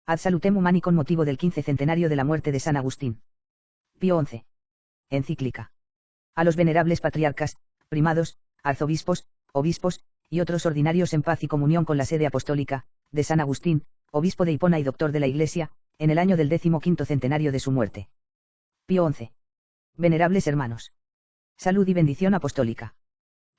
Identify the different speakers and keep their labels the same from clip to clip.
Speaker 1: Ad salutem humani con motivo del 15 centenario de la muerte de San Agustín. Pío XI. Encíclica. A los venerables patriarcas, primados, arzobispos, obispos, y otros ordinarios en paz y comunión con la sede apostólica, de San Agustín, obispo de Hipona y doctor de la Iglesia, en el año del 15º centenario de su muerte. Pío XI. Venerables hermanos. Salud y bendición apostólica.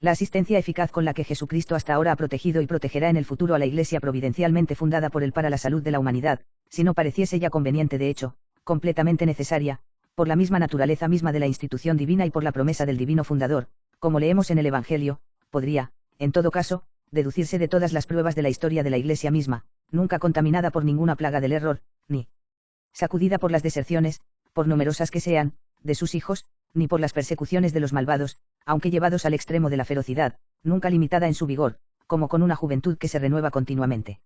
Speaker 1: La asistencia eficaz con la que Jesucristo hasta ahora ha protegido y protegerá en el futuro a la Iglesia providencialmente fundada por él para la salud de la humanidad, si no pareciese ya conveniente de hecho, completamente necesaria, por la misma naturaleza misma de la institución divina y por la promesa del divino fundador, como leemos en el Evangelio, podría, en todo caso, deducirse de todas las pruebas de la historia de la Iglesia misma, nunca contaminada por ninguna plaga del error, ni sacudida por las deserciones, por numerosas que sean, de sus hijos, ni por las persecuciones de los malvados, aunque llevados al extremo de la ferocidad, nunca limitada en su vigor, como con una juventud que se renueva continuamente.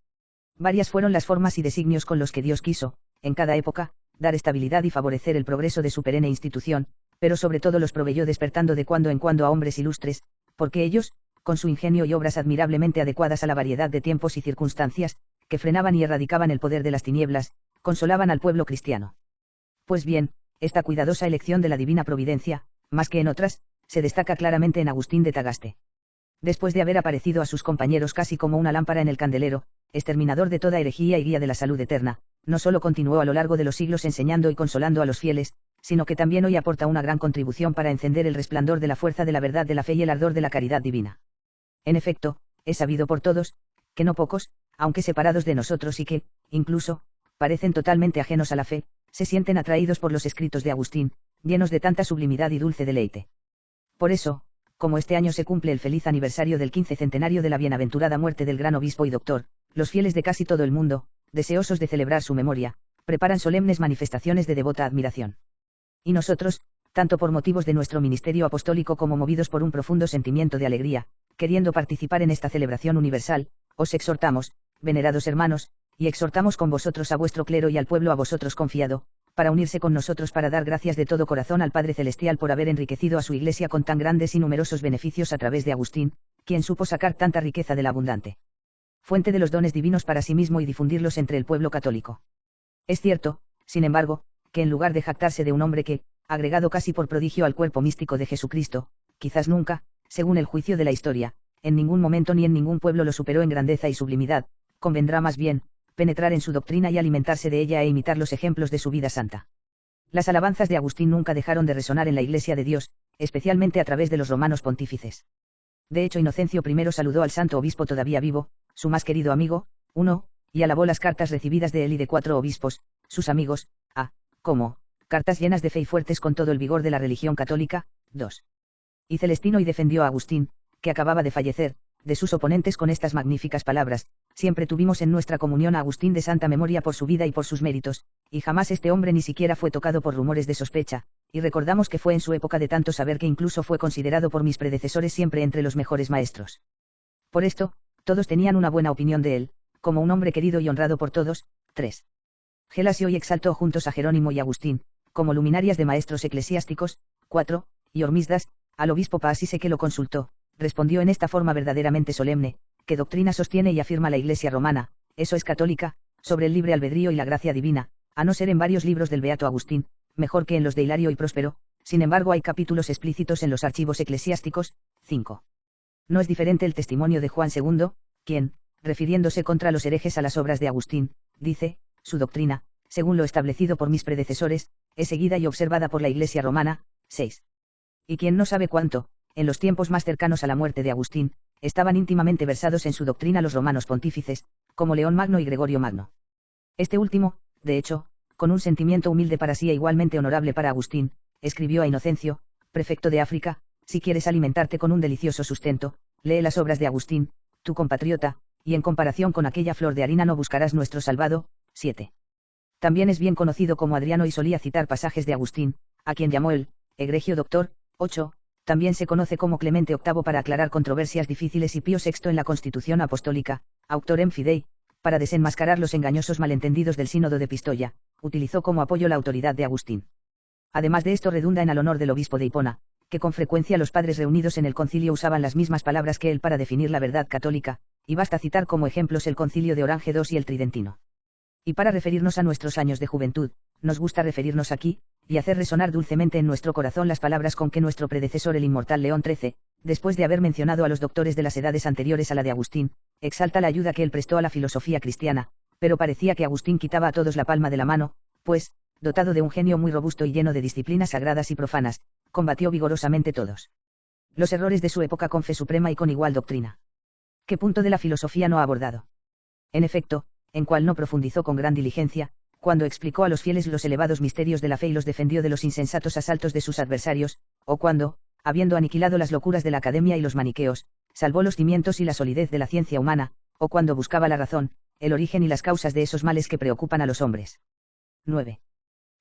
Speaker 1: Varias fueron las formas y designios con los que Dios quiso, en cada época, dar estabilidad y favorecer el progreso de su perenne institución, pero sobre todo los proveyó despertando de cuando en cuando a hombres ilustres, porque ellos, con su ingenio y obras admirablemente adecuadas a la variedad de tiempos y circunstancias, que frenaban y erradicaban el poder de las tinieblas, consolaban al pueblo cristiano. Pues bien, esta cuidadosa elección de la divina providencia, más que en otras, se destaca claramente en Agustín de Tagaste. Después de haber aparecido a sus compañeros casi como una lámpara en el candelero, exterminador de toda herejía y guía de la salud eterna, no solo continuó a lo largo de los siglos enseñando y consolando a los fieles, sino que también hoy aporta una gran contribución para encender el resplandor de la fuerza de la verdad de la fe y el ardor de la caridad divina. En efecto, es sabido por todos, que no pocos, aunque separados de nosotros y que, incluso, parecen totalmente ajenos a la fe, se sienten atraídos por los escritos de Agustín, llenos de tanta sublimidad y dulce deleite. Por eso, como este año se cumple el feliz aniversario del 15 centenario de la bienaventurada muerte del gran obispo y doctor, los fieles de casi todo el mundo, deseosos de celebrar su memoria, preparan solemnes manifestaciones de devota admiración. Y nosotros, tanto por motivos de nuestro ministerio apostólico como movidos por un profundo sentimiento de alegría, queriendo participar en esta celebración universal, os exhortamos, venerados hermanos, y exhortamos con vosotros a vuestro clero y al pueblo a vosotros confiado, para unirse con nosotros para dar gracias de todo corazón al Padre Celestial por haber enriquecido a su Iglesia con tan grandes y numerosos beneficios a través de Agustín, quien supo sacar tanta riqueza de la abundante fuente de los dones divinos para sí mismo y difundirlos entre el pueblo católico. Es cierto, sin embargo, que en lugar de jactarse de un hombre que, agregado casi por prodigio al cuerpo místico de Jesucristo, quizás nunca, según el juicio de la historia, en ningún momento ni en ningún pueblo lo superó en grandeza y sublimidad, convendrá más bien, penetrar en su doctrina y alimentarse de ella e imitar los ejemplos de su vida santa. Las alabanzas de Agustín nunca dejaron de resonar en la Iglesia de Dios, especialmente a través de los romanos pontífices. De hecho, Inocencio I saludó al santo obispo todavía vivo, su más querido amigo, 1, y alabó las cartas recibidas de él y de 4 obispos, sus amigos, como cartas llenas de fe y fuertes con todo el vigor de la religión católica, 2. Y Celestino y defendió a Agustín, que acababa de fallecer, de sus oponentes con estas magníficas palabras: siempre tuvimos en nuestra comunión a Agustín de santa memoria por su vida y por sus méritos, y jamás este hombre ni siquiera fue tocado por rumores de sospecha, y recordamos que fue en su época de tanto saber que incluso fue considerado por mis predecesores siempre entre los mejores maestros. Por esto, todos tenían una buena opinión de él, como un hombre querido y honrado por todos. 3. Gelasio y exaltó juntos a Jerónimo y Agustín, como luminarias de maestros eclesiásticos. 4. Y Hormisdas, al obispo Paasise que lo consultó, respondió en esta forma verdaderamente solemne: ¿qué doctrina sostiene y afirma la Iglesia romana? Eso es católica, sobre el libre albedrío y la gracia divina, a no ser en varios libros del beato Agustín, mejor que en los de Hilario y Próspero. Sin embargo hay capítulos explícitos en los archivos eclesiásticos. 5. No es diferente el testimonio de Juan II, quien, refiriéndose contra los herejes a las obras de Agustín, dice: su doctrina, según lo establecido por mis predecesores, es seguida y observada por la Iglesia romana. 6. Y quien no sabe cuánto, en los tiempos más cercanos a la muerte de Agustín, estaban íntimamente versados en su doctrina los romanos pontífices, como León Magno y Gregorio Magno. Este último, de hecho, con un sentimiento humilde para sí e igualmente honorable para Agustín, escribió a Inocencio, prefecto de África: si quieres alimentarte con un delicioso sustento, lee las obras de Agustín, tu compatriota, y en comparación con aquella flor de harina no buscarás nuestro salvado. 7. También es bien conocido como Adriano y solía citar pasajes de Agustín, a quien llamó el egregio doctor. 8. También se conoce como Clemente VIII para aclarar controversias difíciles y Pío VI en la Constitución Apostólica, autorem fidei, para desenmascarar los engañosos malentendidos del sínodo de Pistoia, utilizó como apoyo la autoridad de Agustín. Además de esto redunda en al honor del obispo de Hipona, que con frecuencia los padres reunidos en el concilio usaban las mismas palabras que él para definir la verdad católica, y basta citar como ejemplos el concilio de Orange II y el Tridentino. Y para referirnos a nuestros años de juventud, nos gusta referirnos aquí, y hacer resonar dulcemente en nuestro corazón las palabras con que nuestro predecesor el inmortal León XIII, después de haber mencionado a los doctores de las edades anteriores a la de Agustín, exalta la ayuda que él prestó a la filosofía cristiana, pero parecía que Agustín quitaba a todos la palma de la mano, pues, dotado de un genio muy robusto y lleno de disciplinas sagradas y profanas, combatió vigorosamente todos los errores de su época con fe suprema y con igual doctrina. ¿Qué punto de la filosofía no ha abordado? En efecto, en cual no profundizó con gran diligencia, cuando explicó a los fieles los elevados misterios de la fe y los defendió de los insensatos asaltos de sus adversarios, o cuando, habiendo aniquilado las locuras de la academia y los maniqueos, salvó los cimientos y la solidez de la ciencia humana, o cuando buscaba la razón, el origen y las causas de esos males que preocupan a los hombres. 9.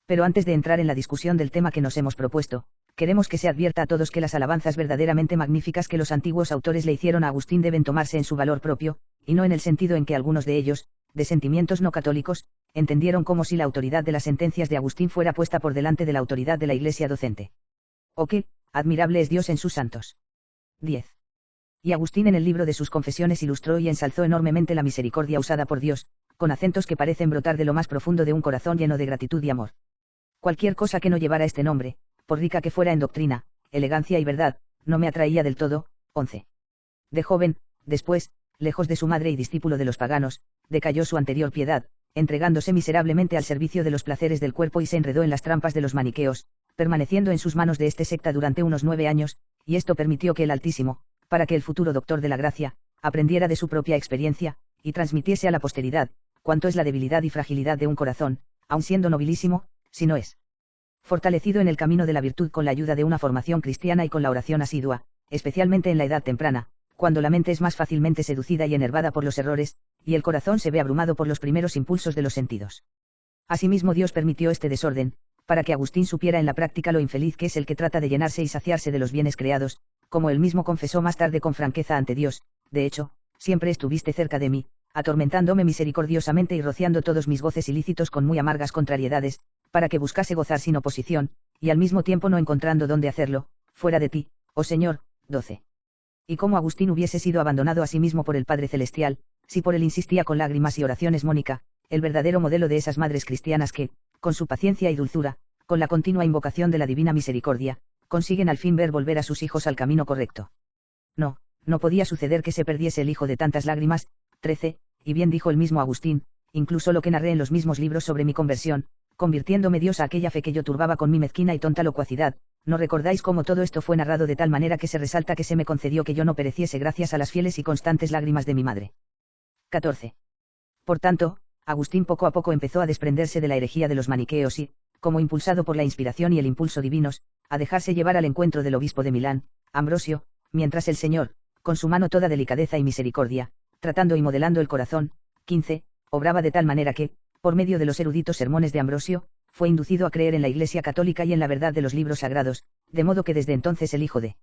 Speaker 1: Pero antes de entrar en la discusión del tema que nos hemos propuesto, queremos que se advierta a todos que las alabanzas verdaderamente magníficas que los antiguos autores le hicieron a Agustín deben tomarse en su valor propio, y no en el sentido en que algunos de ellos, de sentimientos no católicos, entendieron como si la autoridad de las sentencias de Agustín fuera puesta por delante de la autoridad de la Iglesia docente. O que, admirable es Dios en sus santos. 10. Y Agustín en el libro de sus confesiones ilustró y ensalzó enormemente la misericordia usada por Dios, con acentos que parecen brotar de lo más profundo de un corazón lleno de gratitud y amor. Cualquier cosa que no llevara este nombre, por rica que fuera en doctrina, elegancia y verdad, no me atraía del todo. 11. De joven, después, lejos de su madre y discípulo de los paganos, decayó su anterior piedad, entregándose miserablemente al servicio de los placeres del cuerpo y se enredó en las trampas de los maniqueos, permaneciendo en sus manos de esta secta durante unos 9 años, y esto permitió que el Altísimo, para que el futuro doctor de la gracia, aprendiera de su propia experiencia, y transmitiese a la posteridad, cuánto es la debilidad y fragilidad de un corazón, aun siendo nobilísimo, si no es fortalecido en el camino de la virtud con la ayuda de una formación cristiana y con la oración asidua, especialmente en la edad temprana, cuando la mente es más fácilmente seducida y enervada por los errores, y el corazón se ve abrumado por los primeros impulsos de los sentidos. Asimismo Dios permitió este desorden, para que Agustín supiera en la práctica lo infeliz que es el que trata de llenarse y saciarse de los bienes creados, como él mismo confesó más tarde con franqueza ante Dios: de hecho, siempre estuviste cerca de mí, atormentándome misericordiosamente y rociando todos mis goces ilícitos con muy amargas contrariedades, para que buscase gozar sin oposición, y al mismo tiempo no encontrando dónde hacerlo, fuera de ti, oh Señor. 12. Y como Agustín hubiese sido abandonado a sí mismo por el Padre Celestial, si por él insistía con lágrimas y oraciones Mónica, el verdadero modelo de esas madres cristianas que, con su paciencia y dulzura, con la continua invocación de la divina misericordia, consiguen al fin ver volver a sus hijos al camino correcto. No podía suceder que se perdiese el hijo de tantas lágrimas. 13, y bien dijo el mismo Agustín, incluso lo que narré en los mismos libros sobre mi conversión, convirtiéndome Dios a aquella fe que yo turbaba con mi mezquina y tonta locuacidad. ¿No recordáis cómo todo esto fue narrado de tal manera que se resalta que se me concedió que yo no pereciese gracias a las fieles y constantes lágrimas de mi madre? 14. Por tanto, Agustín poco a poco empezó a desprenderse de la herejía de los maniqueos y, como impulsado por la inspiración y el impulso divinos, a dejarse llevar al encuentro del obispo de Milán, Ambrosio, mientras el Señor, con su mano toda delicadeza y misericordia, tratando y modelando el corazón. 15, obraba de tal manera que, por medio de los eruditos sermones de Ambrosio, fue inducido a creer en la Iglesia católica y en la verdad de los libros sagrados, de modo que desde entonces el hijo de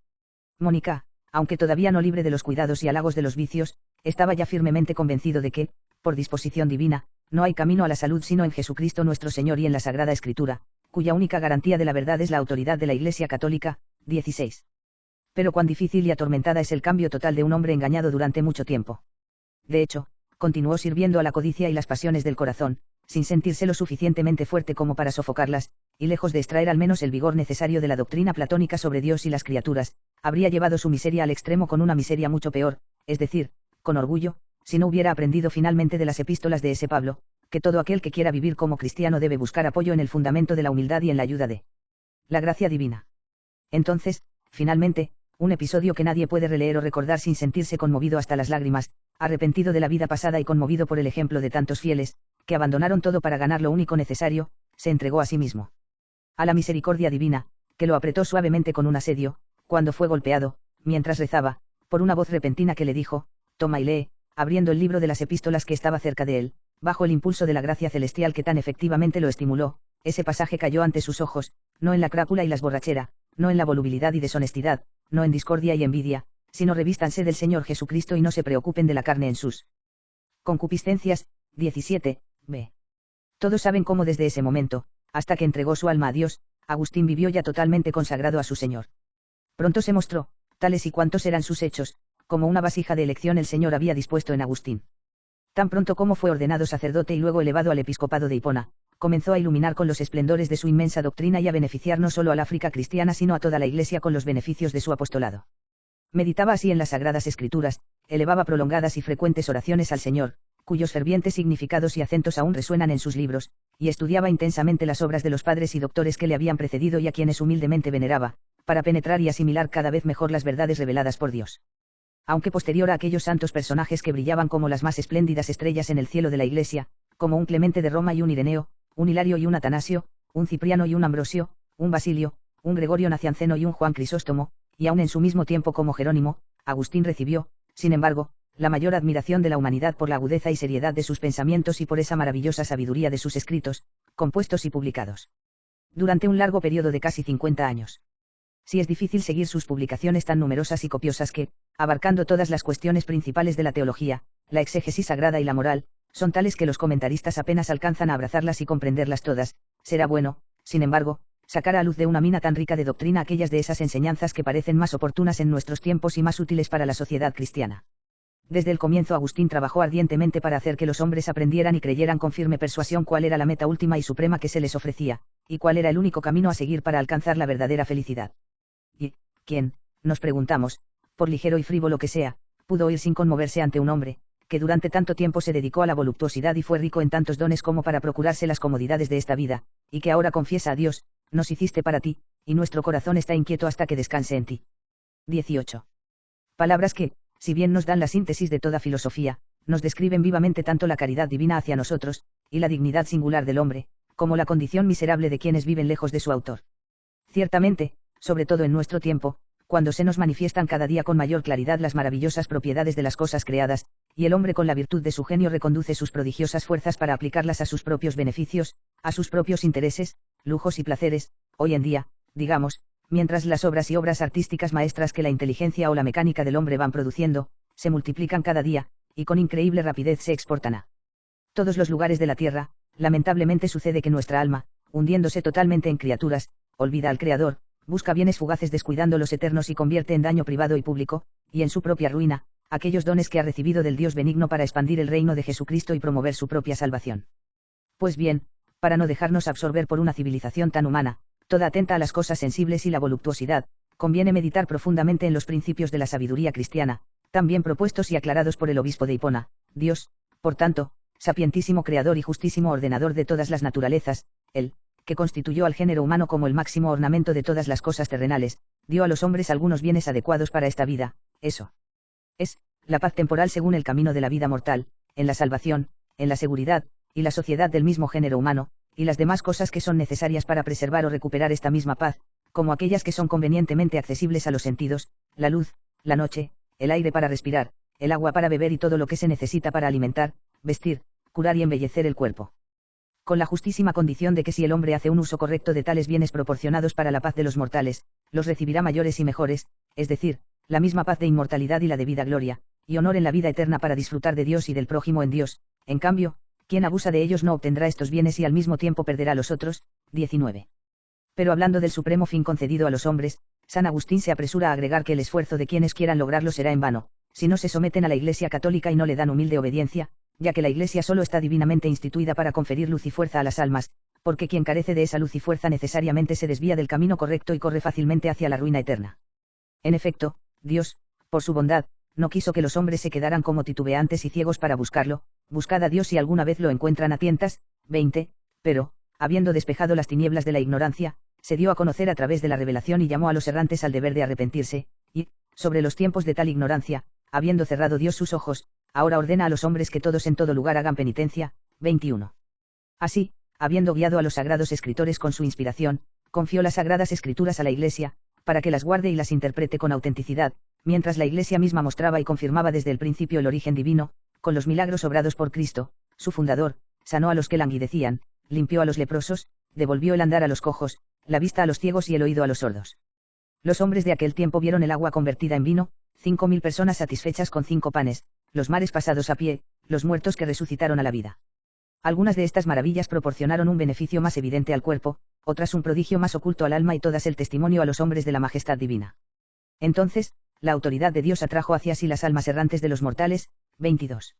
Speaker 1: Mónica, aunque todavía no libre de los cuidados y halagos de los vicios, estaba ya firmemente convencido de que, por disposición divina, no hay camino a la salud sino en Jesucristo nuestro Señor y en la Sagrada Escritura, cuya única garantía de la verdad es la autoridad de la Iglesia católica. 16. Pero cuán difícil y atormentada es el cambio total de un hombre engañado durante mucho tiempo. De hecho, continuó sirviendo a la codicia y las pasiones del corazón, sin sentirse lo suficientemente fuerte como para sofocarlas, y lejos de extraer al menos el vigor necesario de la doctrina platónica sobre Dios y las criaturas, habría llevado su miseria al extremo con una miseria mucho peor, es decir, con orgullo, si no hubiera aprendido finalmente de las epístolas de ese Pablo, que todo aquel que quiera vivir como cristiano debe buscar apoyo en el fundamento de la humildad y en la ayuda de la gracia divina. Entonces, finalmente, un episodio que nadie puede releer o recordar sin sentirse conmovido hasta las lágrimas, arrepentido de la vida pasada y conmovido por el ejemplo de tantos fieles, que abandonaron todo para ganar lo único necesario, se entregó a sí mismo a la misericordia divina, que lo apretó suavemente con un asedio, cuando fue golpeado, mientras rezaba, por una voz repentina que le dijo: toma y lee, abriendo el libro de las epístolas que estaba cerca de él, bajo el impulso de la gracia celestial que tan efectivamente lo estimuló. Ese pasaje cayó ante sus ojos, no en la crápula y las borrachera, no en la volubilidad y deshonestidad, no en discordia y envidia, sino revístanse del Señor Jesucristo y no se preocupen de la carne en sus concupiscencias. 17, b. Todos saben cómo desde ese momento, hasta que entregó su alma a Dios, Agustín vivió ya totalmente consagrado a su Señor. Pronto se mostró, tales y cuantos eran sus hechos, como una vasija de elección el Señor había dispuesto en Agustín. Tan pronto como fue ordenado sacerdote y luego elevado al episcopado de Hipona, comenzó a iluminar con los esplendores de su inmensa doctrina y a beneficiar no solo al África cristiana sino a toda la Iglesia con los beneficios de su apostolado. Meditaba así en las Sagradas Escrituras, elevaba prolongadas y frecuentes oraciones al Señor, cuyos fervientes significados y acentos aún resuenan en sus libros, y estudiaba intensamente las obras de los padres y doctores que le habían precedido y a quienes humildemente veneraba, para penetrar y asimilar cada vez mejor las verdades reveladas por Dios. Aunque posterior a aquellos santos personajes que brillaban como las más espléndidas estrellas en el cielo de la Iglesia, como un Clemente de Roma y un Ireneo, un Hilario y un Atanasio, un Cipriano y un Ambrosio, un Basilio, un Gregorio Nacianceno y un Juan Crisóstomo, y aun en su mismo tiempo como Jerónimo, Agustín recibió, sin embargo, la mayor admiración de la humanidad por la agudeza y seriedad de sus pensamientos y por esa maravillosa sabiduría de sus escritos, compuestos y publicados durante un largo periodo de casi 50 años. Si es difícil seguir sus publicaciones tan numerosas y copiosas que, abarcando todas las cuestiones principales de la teología, la exégesis sagrada y la moral, son tales que los comentaristas apenas alcanzan a abrazarlas y comprenderlas todas, será bueno, sin embargo, sacar a luz de una mina tan rica de doctrina aquellas de esas enseñanzas que parecen más oportunas en nuestros tiempos y más útiles para la sociedad cristiana. Desde el comienzo Agustín trabajó ardientemente para hacer que los hombres aprendieran y creyeran con firme persuasión cuál era la meta última y suprema que se les ofrecía, y cuál era el único camino a seguir para alcanzar la verdadera felicidad. ¿Y quién, nos preguntamos, por ligero y frívolo que sea, pudo oír sin conmoverse ante un hombre, que durante tanto tiempo se dedicó a la voluptuosidad y fue rico en tantos dones como para procurarse las comodidades de esta vida, y que ahora confiesa a Dios, nos hiciste para ti, y nuestro corazón está inquieto hasta que descanse en ti? 18. Palabras que, si bien nos dan la síntesis de toda filosofía, nos describen vivamente tanto la caridad divina hacia nosotros, y la dignidad singular del hombre, como la condición miserable de quienes viven lejos de su autor. Ciertamente, sobre todo en nuestro tiempo, cuando se nos manifiestan cada día con mayor claridad las maravillosas propiedades de las cosas creadas, y el hombre con la virtud de su genio reconduce sus prodigiosas fuerzas para aplicarlas a sus propios beneficios, a sus propios intereses, lujos y placeres, hoy en día, digamos, mientras las obras y obras artísticas maestras que la inteligencia o la mecánica del hombre van produciendo, se multiplican cada día, y con increíble rapidez se exportan a todos los lugares de la tierra, lamentablemente sucede que nuestra alma, hundiéndose totalmente en criaturas, olvida al Creador, busca bienes fugaces descuidando los eternos y convierte en daño privado y público, y en su propia ruina, aquellos dones que ha recibido del Dios benigno para expandir el reino de Jesucristo y promover su propia salvación. Pues bien, para no dejarnos absorber por una civilización tan humana, toda atenta a las cosas sensibles y la voluptuosidad, conviene meditar profundamente en los principios de la sabiduría cristiana, tan bien propuestos y aclarados por el obispo de Hipona. Dios, por tanto, sapientísimo creador y justísimo ordenador de todas las naturalezas, él, que constituyó al género humano como el máximo ornamento de todas las cosas terrenales, dio a los hombres algunos bienes adecuados para esta vida, eso es, la paz temporal según el camino de la vida mortal, en la salvación, en la seguridad, y la sociedad del mismo género humano, y las demás cosas que son necesarias para preservar o recuperar esta misma paz, como aquellas que son convenientemente accesibles a los sentidos, la luz, la noche, el aire para respirar, el agua para beber y todo lo que se necesita para alimentar, vestir, curar y embellecer el cuerpo. Con la justísima condición de que si el hombre hace un uso correcto de tales bienes proporcionados para la paz de los mortales, los recibirá mayores y mejores, es decir, la misma paz de inmortalidad y la debida gloria, y honor en la vida eterna para disfrutar de Dios y del prójimo en Dios. En cambio, quien abusa de ellos no obtendrá estos bienes y al mismo tiempo perderá los otros. 19. Pero hablando del supremo fin concedido a los hombres, San Agustín se apresura a agregar que el esfuerzo de quienes quieran lograrlo será en vano, si no se someten a la Iglesia católica y no le dan humilde obediencia, ya que la Iglesia solo está divinamente instituida para conferir luz y fuerza a las almas, porque quien carece de esa luz y fuerza necesariamente se desvía del camino correcto y corre fácilmente hacia la ruina eterna. En efecto, Dios, por su bondad, no quiso que los hombres se quedaran como titubeantes y ciegos para buscarlo. Buscad a Dios si alguna vez lo encuentran a tientas. 20, pero, habiendo despejado las tinieblas de la ignorancia, se dio a conocer a través de la revelación y llamó a los errantes al deber de arrepentirse, y, sobre los tiempos de tal ignorancia, habiendo cerrado Dios sus ojos, ahora ordena a los hombres que todos en todo lugar hagan penitencia. 21. Así, habiendo guiado a los sagrados escritores con su inspiración, confió las sagradas escrituras a la Iglesia, para que las guarde y las interprete con autenticidad, mientras la Iglesia misma mostraba y confirmaba desde el principio el origen divino, con los milagros obrados por Cristo, su fundador, sanó a los que languidecían, limpió a los leprosos, devolvió el andar a los cojos, la vista a los ciegos y el oído a los sordos. Los hombres de aquel tiempo vieron el agua convertida en vino, 5.000 personas satisfechas con 5 panes, los mares pasados a pie, los muertos que resucitaron a la vida. Algunas de estas maravillas proporcionaron un beneficio más evidente al cuerpo, otras un prodigio más oculto al alma y todas el testimonio a los hombres de la majestad divina. Entonces, la autoridad de Dios atrajo hacia sí las almas errantes de los mortales. 22.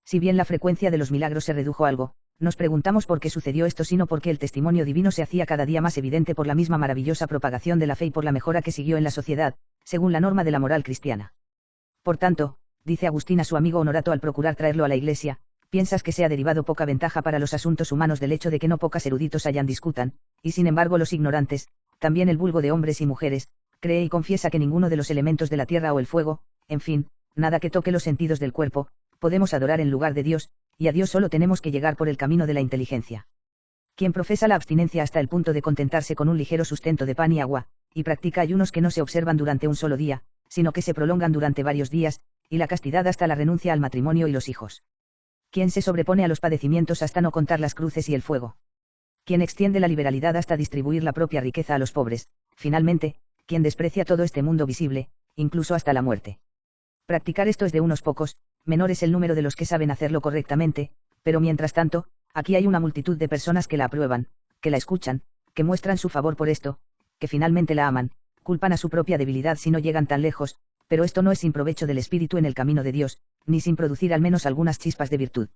Speaker 1: Si bien la frecuencia de los milagros se redujo algo, nos preguntamos por qué sucedió esto, sino porque el testimonio divino se hacía cada día más evidente por la misma maravillosa propagación de la fe y por la mejora que siguió en la sociedad, según la norma de la moral cristiana. Por tanto, dice Agustín a su amigo Honorato al procurar traerlo a la Iglesia, piensas que se ha derivado poca ventaja para los asuntos humanos del hecho de que no pocas eruditos hayan discutan, y sin embargo los ignorantes, también el vulgo de hombres y mujeres, cree y confiesa que ninguno de los elementos de la tierra o el fuego, en fin, nada que toque los sentidos del cuerpo, podemos adorar en lugar de Dios, y a Dios solo tenemos que llegar por el camino de la inteligencia. Quien profesa la abstinencia hasta el punto de contentarse con un ligero sustento de pan y agua, y practica ayunos que no se observan durante un solo día, sino que se prolongan durante varios días, y la castidad hasta la renuncia al matrimonio y los hijos. Quien se sobrepone a los padecimientos hasta no contar las cruces y el fuego. Quien extiende la liberalidad hasta distribuir la propia riqueza a los pobres, finalmente, quien desprecia todo este mundo visible, incluso hasta la muerte. Practicar esto es de unos pocos, menor es el número de los que saben hacerlo correctamente, pero mientras tanto, aquí hay una multitud de personas que la aprueban, que la escuchan, que muestran su favor por esto, que finalmente la aman, culpan a su propia debilidad si no llegan tan lejos, pero esto no es sin provecho del espíritu en el camino de Dios, ni sin producir al menos algunas chispas de virtud.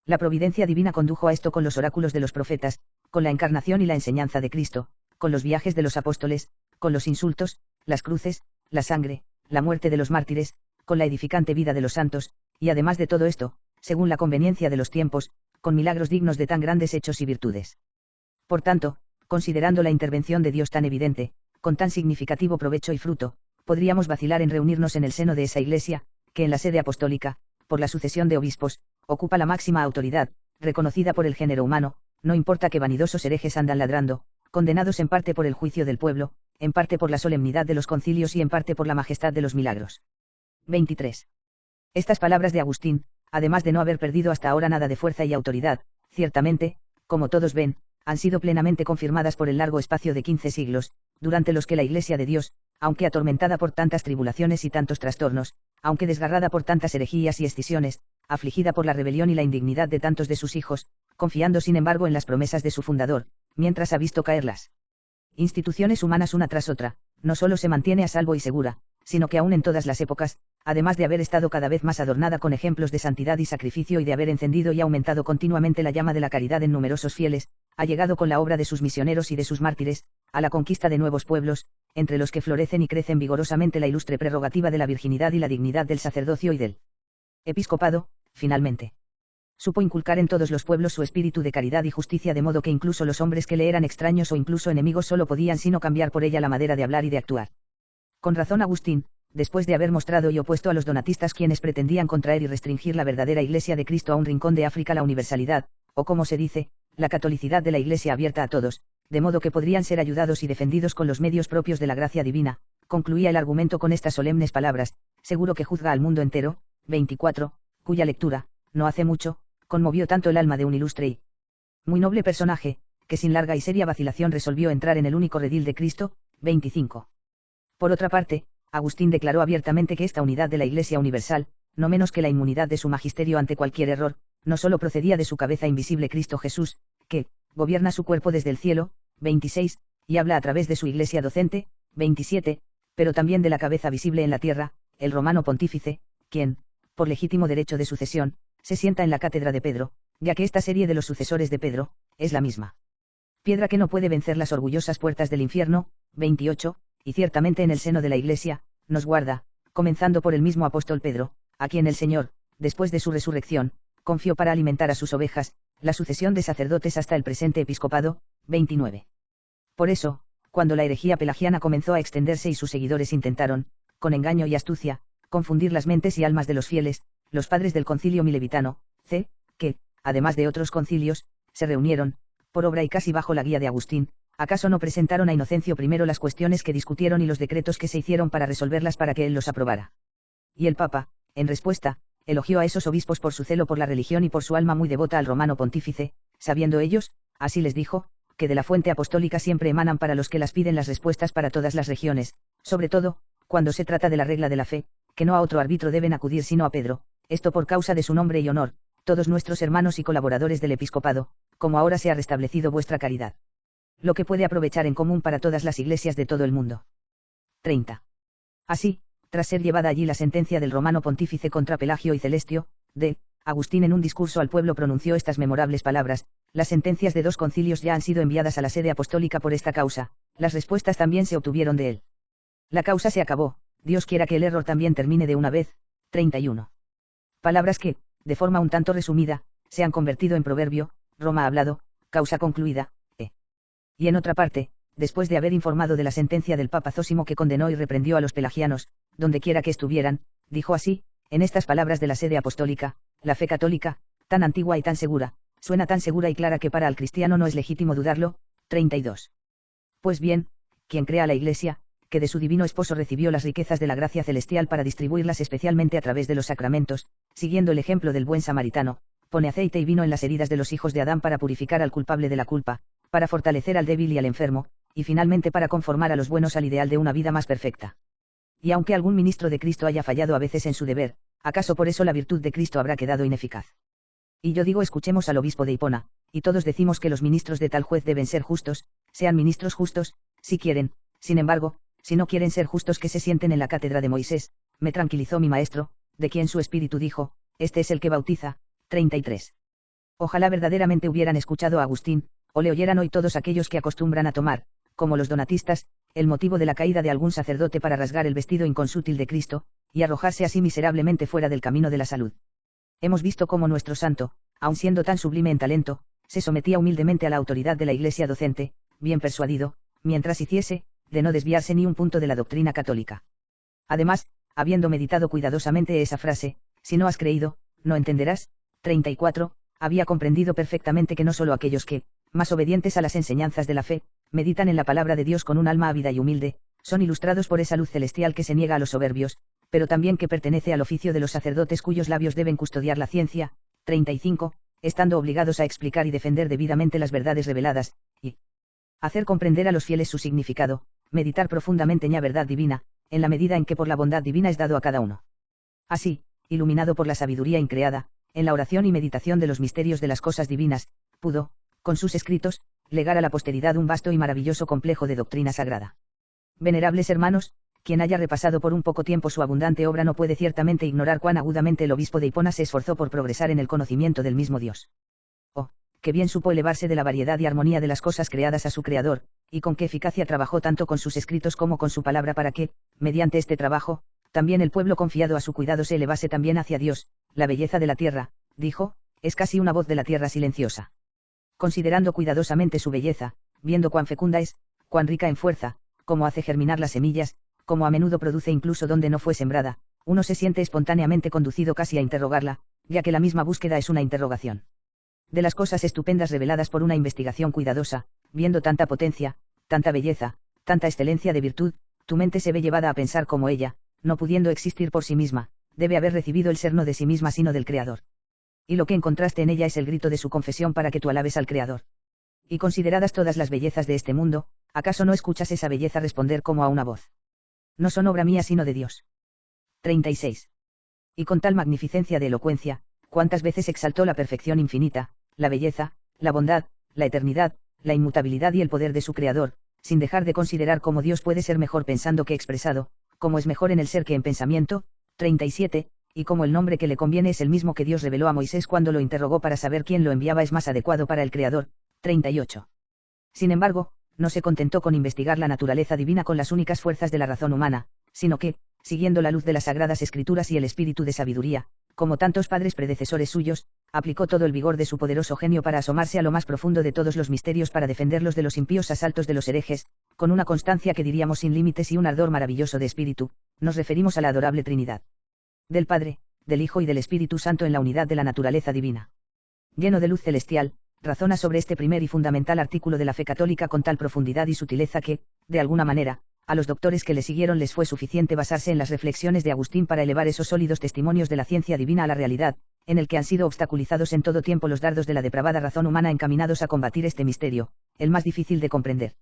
Speaker 1: La providencia divina condujo a esto con los oráculos de los profetas, con la encarnación y la enseñanza de Cristo, con los viajes de los apóstoles, con los insultos, las cruces, la sangre, la muerte de los mártires, con la edificante vida de los santos, y además de todo esto, según la conveniencia de los tiempos, con milagros dignos de tan grandes hechos y virtudes. Por tanto, considerando la intervención de Dios tan evidente, con tan significativo provecho y fruto, podríamos vacilar en reunirnos en el seno de esa Iglesia, que en la sede apostólica, por la sucesión de obispos, ocupa la máxima autoridad, reconocida por el género humano, no importa que vanidosos herejes andan ladrando, condenados en parte por el juicio del pueblo, en parte por la solemnidad de los concilios y en parte por la majestad de los milagros. 23. Estas palabras de Agustín, además de no haber perdido hasta ahora nada de fuerza y autoridad, ciertamente, como todos ven, han sido plenamente confirmadas por el largo espacio de 15 siglos, durante los que la Iglesia de Dios, aunque atormentada por tantas tribulaciones y tantos trastornos, aunque desgarrada por tantas herejías y escisiones, afligida por la rebelión y la indignidad de tantos de sus hijos, confiando sin embargo en las promesas de su fundador, mientras ha visto caer las instituciones humanas una tras otra, no solo se mantiene a salvo y segura, sino que aún en todas las épocas, además de haber estado cada vez más adornada con ejemplos de santidad y sacrificio y de haber encendido y aumentado continuamente la llama de la caridad en numerosos fieles, ha llegado con la obra de sus misioneros y de sus mártires, a la conquista de nuevos pueblos, entre los que florecen y crecen vigorosamente la ilustre prerrogativa de la virginidad y la dignidad del sacerdocio y del episcopado, finalmente. Supo inculcar en todos los pueblos su espíritu de caridad y justicia, de modo que incluso los hombres que le eran extraños o incluso enemigos solo podían sino cambiar por ella la manera de hablar y de actuar. Con razón Agustín, después de haber mostrado y opuesto a los donatistas quienes pretendían contraer y restringir la verdadera Iglesia de Cristo a un rincón de África, la universalidad, o como se dice, la catolicidad de la Iglesia abierta a todos, de modo que podrían ser ayudados y defendidos con los medios propios de la gracia divina, concluía el argumento con estas solemnes palabras: seguro que juzga al mundo entero. 24, cuya lectura, no hace mucho, conmovió tanto el alma de un ilustre y muy noble personaje, que sin larga y seria vacilación resolvió entrar en el único redil de Cristo. 25. Por otra parte, Agustín declaró abiertamente que esta unidad de la Iglesia universal, no menos que la inmunidad de su magisterio ante cualquier error, no solo procedía de su cabeza invisible Cristo Jesús, que gobierna su cuerpo desde el cielo. 26, y habla a través de su Iglesia docente. 27, pero también de la cabeza visible en la tierra, el romano pontífice, quien, por legítimo derecho de sucesión, se sienta en la cátedra de Pedro, ya que esta serie de los sucesores de Pedro, es la misma piedra que no puede vencer las orgullosas puertas del infierno. 28, y ciertamente en el seno de la Iglesia, nos guarda, comenzando por el mismo apóstol Pedro, a quien el Señor, después de su resurrección, confió para alimentar a sus ovejas, la sucesión de sacerdotes hasta el presente episcopado. 29. Por eso, cuando la herejía pelagiana comenzó a extenderse y sus seguidores intentaron, con engaño y astucia, confundir las mentes y almas de los fieles, los padres del concilio milevitano, que, además de otros concilios, se reunieron, por obra y casi bajo la guía de Agustín, ¿acaso no presentaron a Inocencio I las cuestiones que discutieron y los decretos que se hicieron para resolverlas para que él los aprobara? Y el Papa, en respuesta, elogió a esos obispos por su celo por la religión y por su alma muy devota al romano pontífice, sabiendo ellos, así les dijo, que de la fuente apostólica siempre emanan para los que las piden las respuestas para todas las regiones, sobre todo, cuando se trata de la regla de la fe, que no a otro árbitro deben acudir sino a Pedro, esto por causa de su nombre y honor, todos nuestros hermanos y colaboradores del episcopado, como ahora se ha restablecido vuestra caridad. Lo que puede aprovechar en común para todas las iglesias de todo el mundo. 30. Así, tras ser llevada allí la sentencia del romano pontífice contra Pelagio y Celestio, Agustín en un discurso al pueblo pronunció estas memorables palabras: las sentencias de 2 concilios ya han sido enviadas a la sede apostólica por esta causa, las respuestas también se obtuvieron de él. La causa se acabó, Dios quiera que el error también termine de una vez. 31. Palabras que, de forma un tanto resumida, se han convertido en proverbio: Roma ha hablado, causa concluida. Y en otra parte, después de haber informado de la sentencia del Papa Zósimo que condenó y reprendió a los pelagianos, donde quiera que estuvieran, dijo así, en estas palabras de la sede apostólica: la fe católica, tan antigua y tan segura, suena tan segura y clara que para el cristiano no es legítimo dudarlo. 32. Pues bien, quien crea la Iglesia, que de su divino esposo recibió las riquezas de la gracia celestial para distribuirlas especialmente a través de los sacramentos, siguiendo el ejemplo del buen samaritano, pone aceite y vino en las heridas de los hijos de Adán para purificar al culpable de la culpa, para fortalecer al débil y al enfermo, y finalmente para conformar a los buenos al ideal de una vida más perfecta. Y aunque algún ministro de Cristo haya fallado a veces en su deber, ¿acaso por eso la virtud de Cristo habrá quedado ineficaz? Y yo digo, escuchemos al obispo de Hipona, y todos decimos que los ministros de tal juez deben ser justos, sean ministros justos, si quieren; sin embargo, si no quieren ser justos, que se sienten en la cátedra de Moisés, me tranquilizó mi maestro, de quien su espíritu dijo: este es el que bautiza. 33. Ojalá verdaderamente hubieran escuchado a Agustín, o le oyeran hoy todos aquellos que acostumbran a tomar, como los donatistas, el motivo de la caída de algún sacerdote para rasgar el vestido inconsútil de Cristo, y arrojarse así miserablemente fuera del camino de la salud. Hemos visto cómo nuestro santo, aun siendo tan sublime en talento, se sometía humildemente a la autoridad de la Iglesia docente, bien persuadido, mientras hiciese, de no desviarse ni un punto de la doctrina católica. Además, habiendo meditado cuidadosamente esa frase: si no has creído, no entenderás. 34, había comprendido perfectamente que no solo aquellos que, más obedientes a las enseñanzas de la fe, meditan en la palabra de Dios con un alma ávida y humilde, son ilustrados por esa luz celestial que se niega a los soberbios, pero también que pertenece al oficio de los sacerdotes cuyos labios deben custodiar la ciencia. 35, estando obligados a explicar y defender debidamente las verdades reveladas, y hacer comprender a los fieles su significado, meditar profundamente en la verdad divina, en la medida en que por la bondad divina es dado a cada uno. Así, iluminado por la sabiduría increada, en la oración y meditación de los misterios de las cosas divinas, pudo, con sus escritos, legar a la posteridad un vasto y maravilloso complejo de doctrina sagrada. Venerables hermanos, quien haya repasado por un poco tiempo su abundante obra no puede ciertamente ignorar cuán agudamente el obispo de Hipona se esforzó por progresar en el conocimiento del mismo Dios. Oh, que bien supo elevarse de la variedad y armonía de las cosas creadas a su Creador, y con qué eficacia trabajó tanto con sus escritos como con su palabra para que, mediante este trabajo, también el pueblo confiado a su cuidado se elevase también hacia Dios. La belleza de la tierra, dijo, es casi una voz de la tierra silenciosa. Considerando cuidadosamente su belleza, viendo cuán fecunda es, cuán rica en fuerza, cómo hace germinar las semillas, cómo a menudo produce incluso donde no fue sembrada, uno se siente espontáneamente conducido casi a interrogarla, ya que la misma búsqueda es una interrogación. De las cosas estupendas reveladas por una investigación cuidadosa, viendo tanta potencia, tanta belleza, tanta excelencia de virtud, tu mente se ve llevada a pensar como ella, no pudiendo existir por sí misma, debe haber recibido el ser no de sí misma sino del Creador. Y lo que encontraste en ella es el grito de su confesión para que tú alabes al Creador. Y consideradas todas las bellezas de este mundo, ¿acaso no escuchas esa belleza responder como a una voz? No son obra mía sino de Dios. 36. Y con tal magnificencia de elocuencia, cuántas veces exaltó la perfección infinita, la belleza, la bondad, la eternidad, la inmutabilidad y el poder de su Creador, sin dejar de considerar cómo Dios puede ser mejor pensando que expresado, cómo es mejor en el ser que en pensamiento. 37, y cómo el nombre que le conviene es el mismo que Dios reveló a Moisés cuando lo interrogó para saber quién lo enviaba es más adecuado para el Creador. 38. Sin embargo, no se contentó con investigar la naturaleza divina con las únicas fuerzas de la razón humana, sino que, siguiendo la luz de las sagradas escrituras y el espíritu de sabiduría, como tantos padres predecesores suyos, aplicó todo el vigor de su poderoso genio para asomarse a lo más profundo de todos los misterios para defenderlos de los impíos asaltos de los herejes, con una constancia que diríamos sin límites y un ardor maravilloso de espíritu. Nos referimos a la adorable Trinidad. Del Padre, del Hijo y del Espíritu Santo en la unidad de la naturaleza divina. Lleno de luz celestial, razona sobre este primer y fundamental artículo de la fe católica con tal profundidad y sutileza que, de alguna manera, a los doctores que le siguieron les fue suficiente basarse en las reflexiones de Agustín para elevar esos sólidos testimonios de la ciencia divina a la realidad, en el que han sido obstaculizados en todo tiempo los dardos de la depravada razón humana encaminados a combatir este misterio, el más difícil de comprender.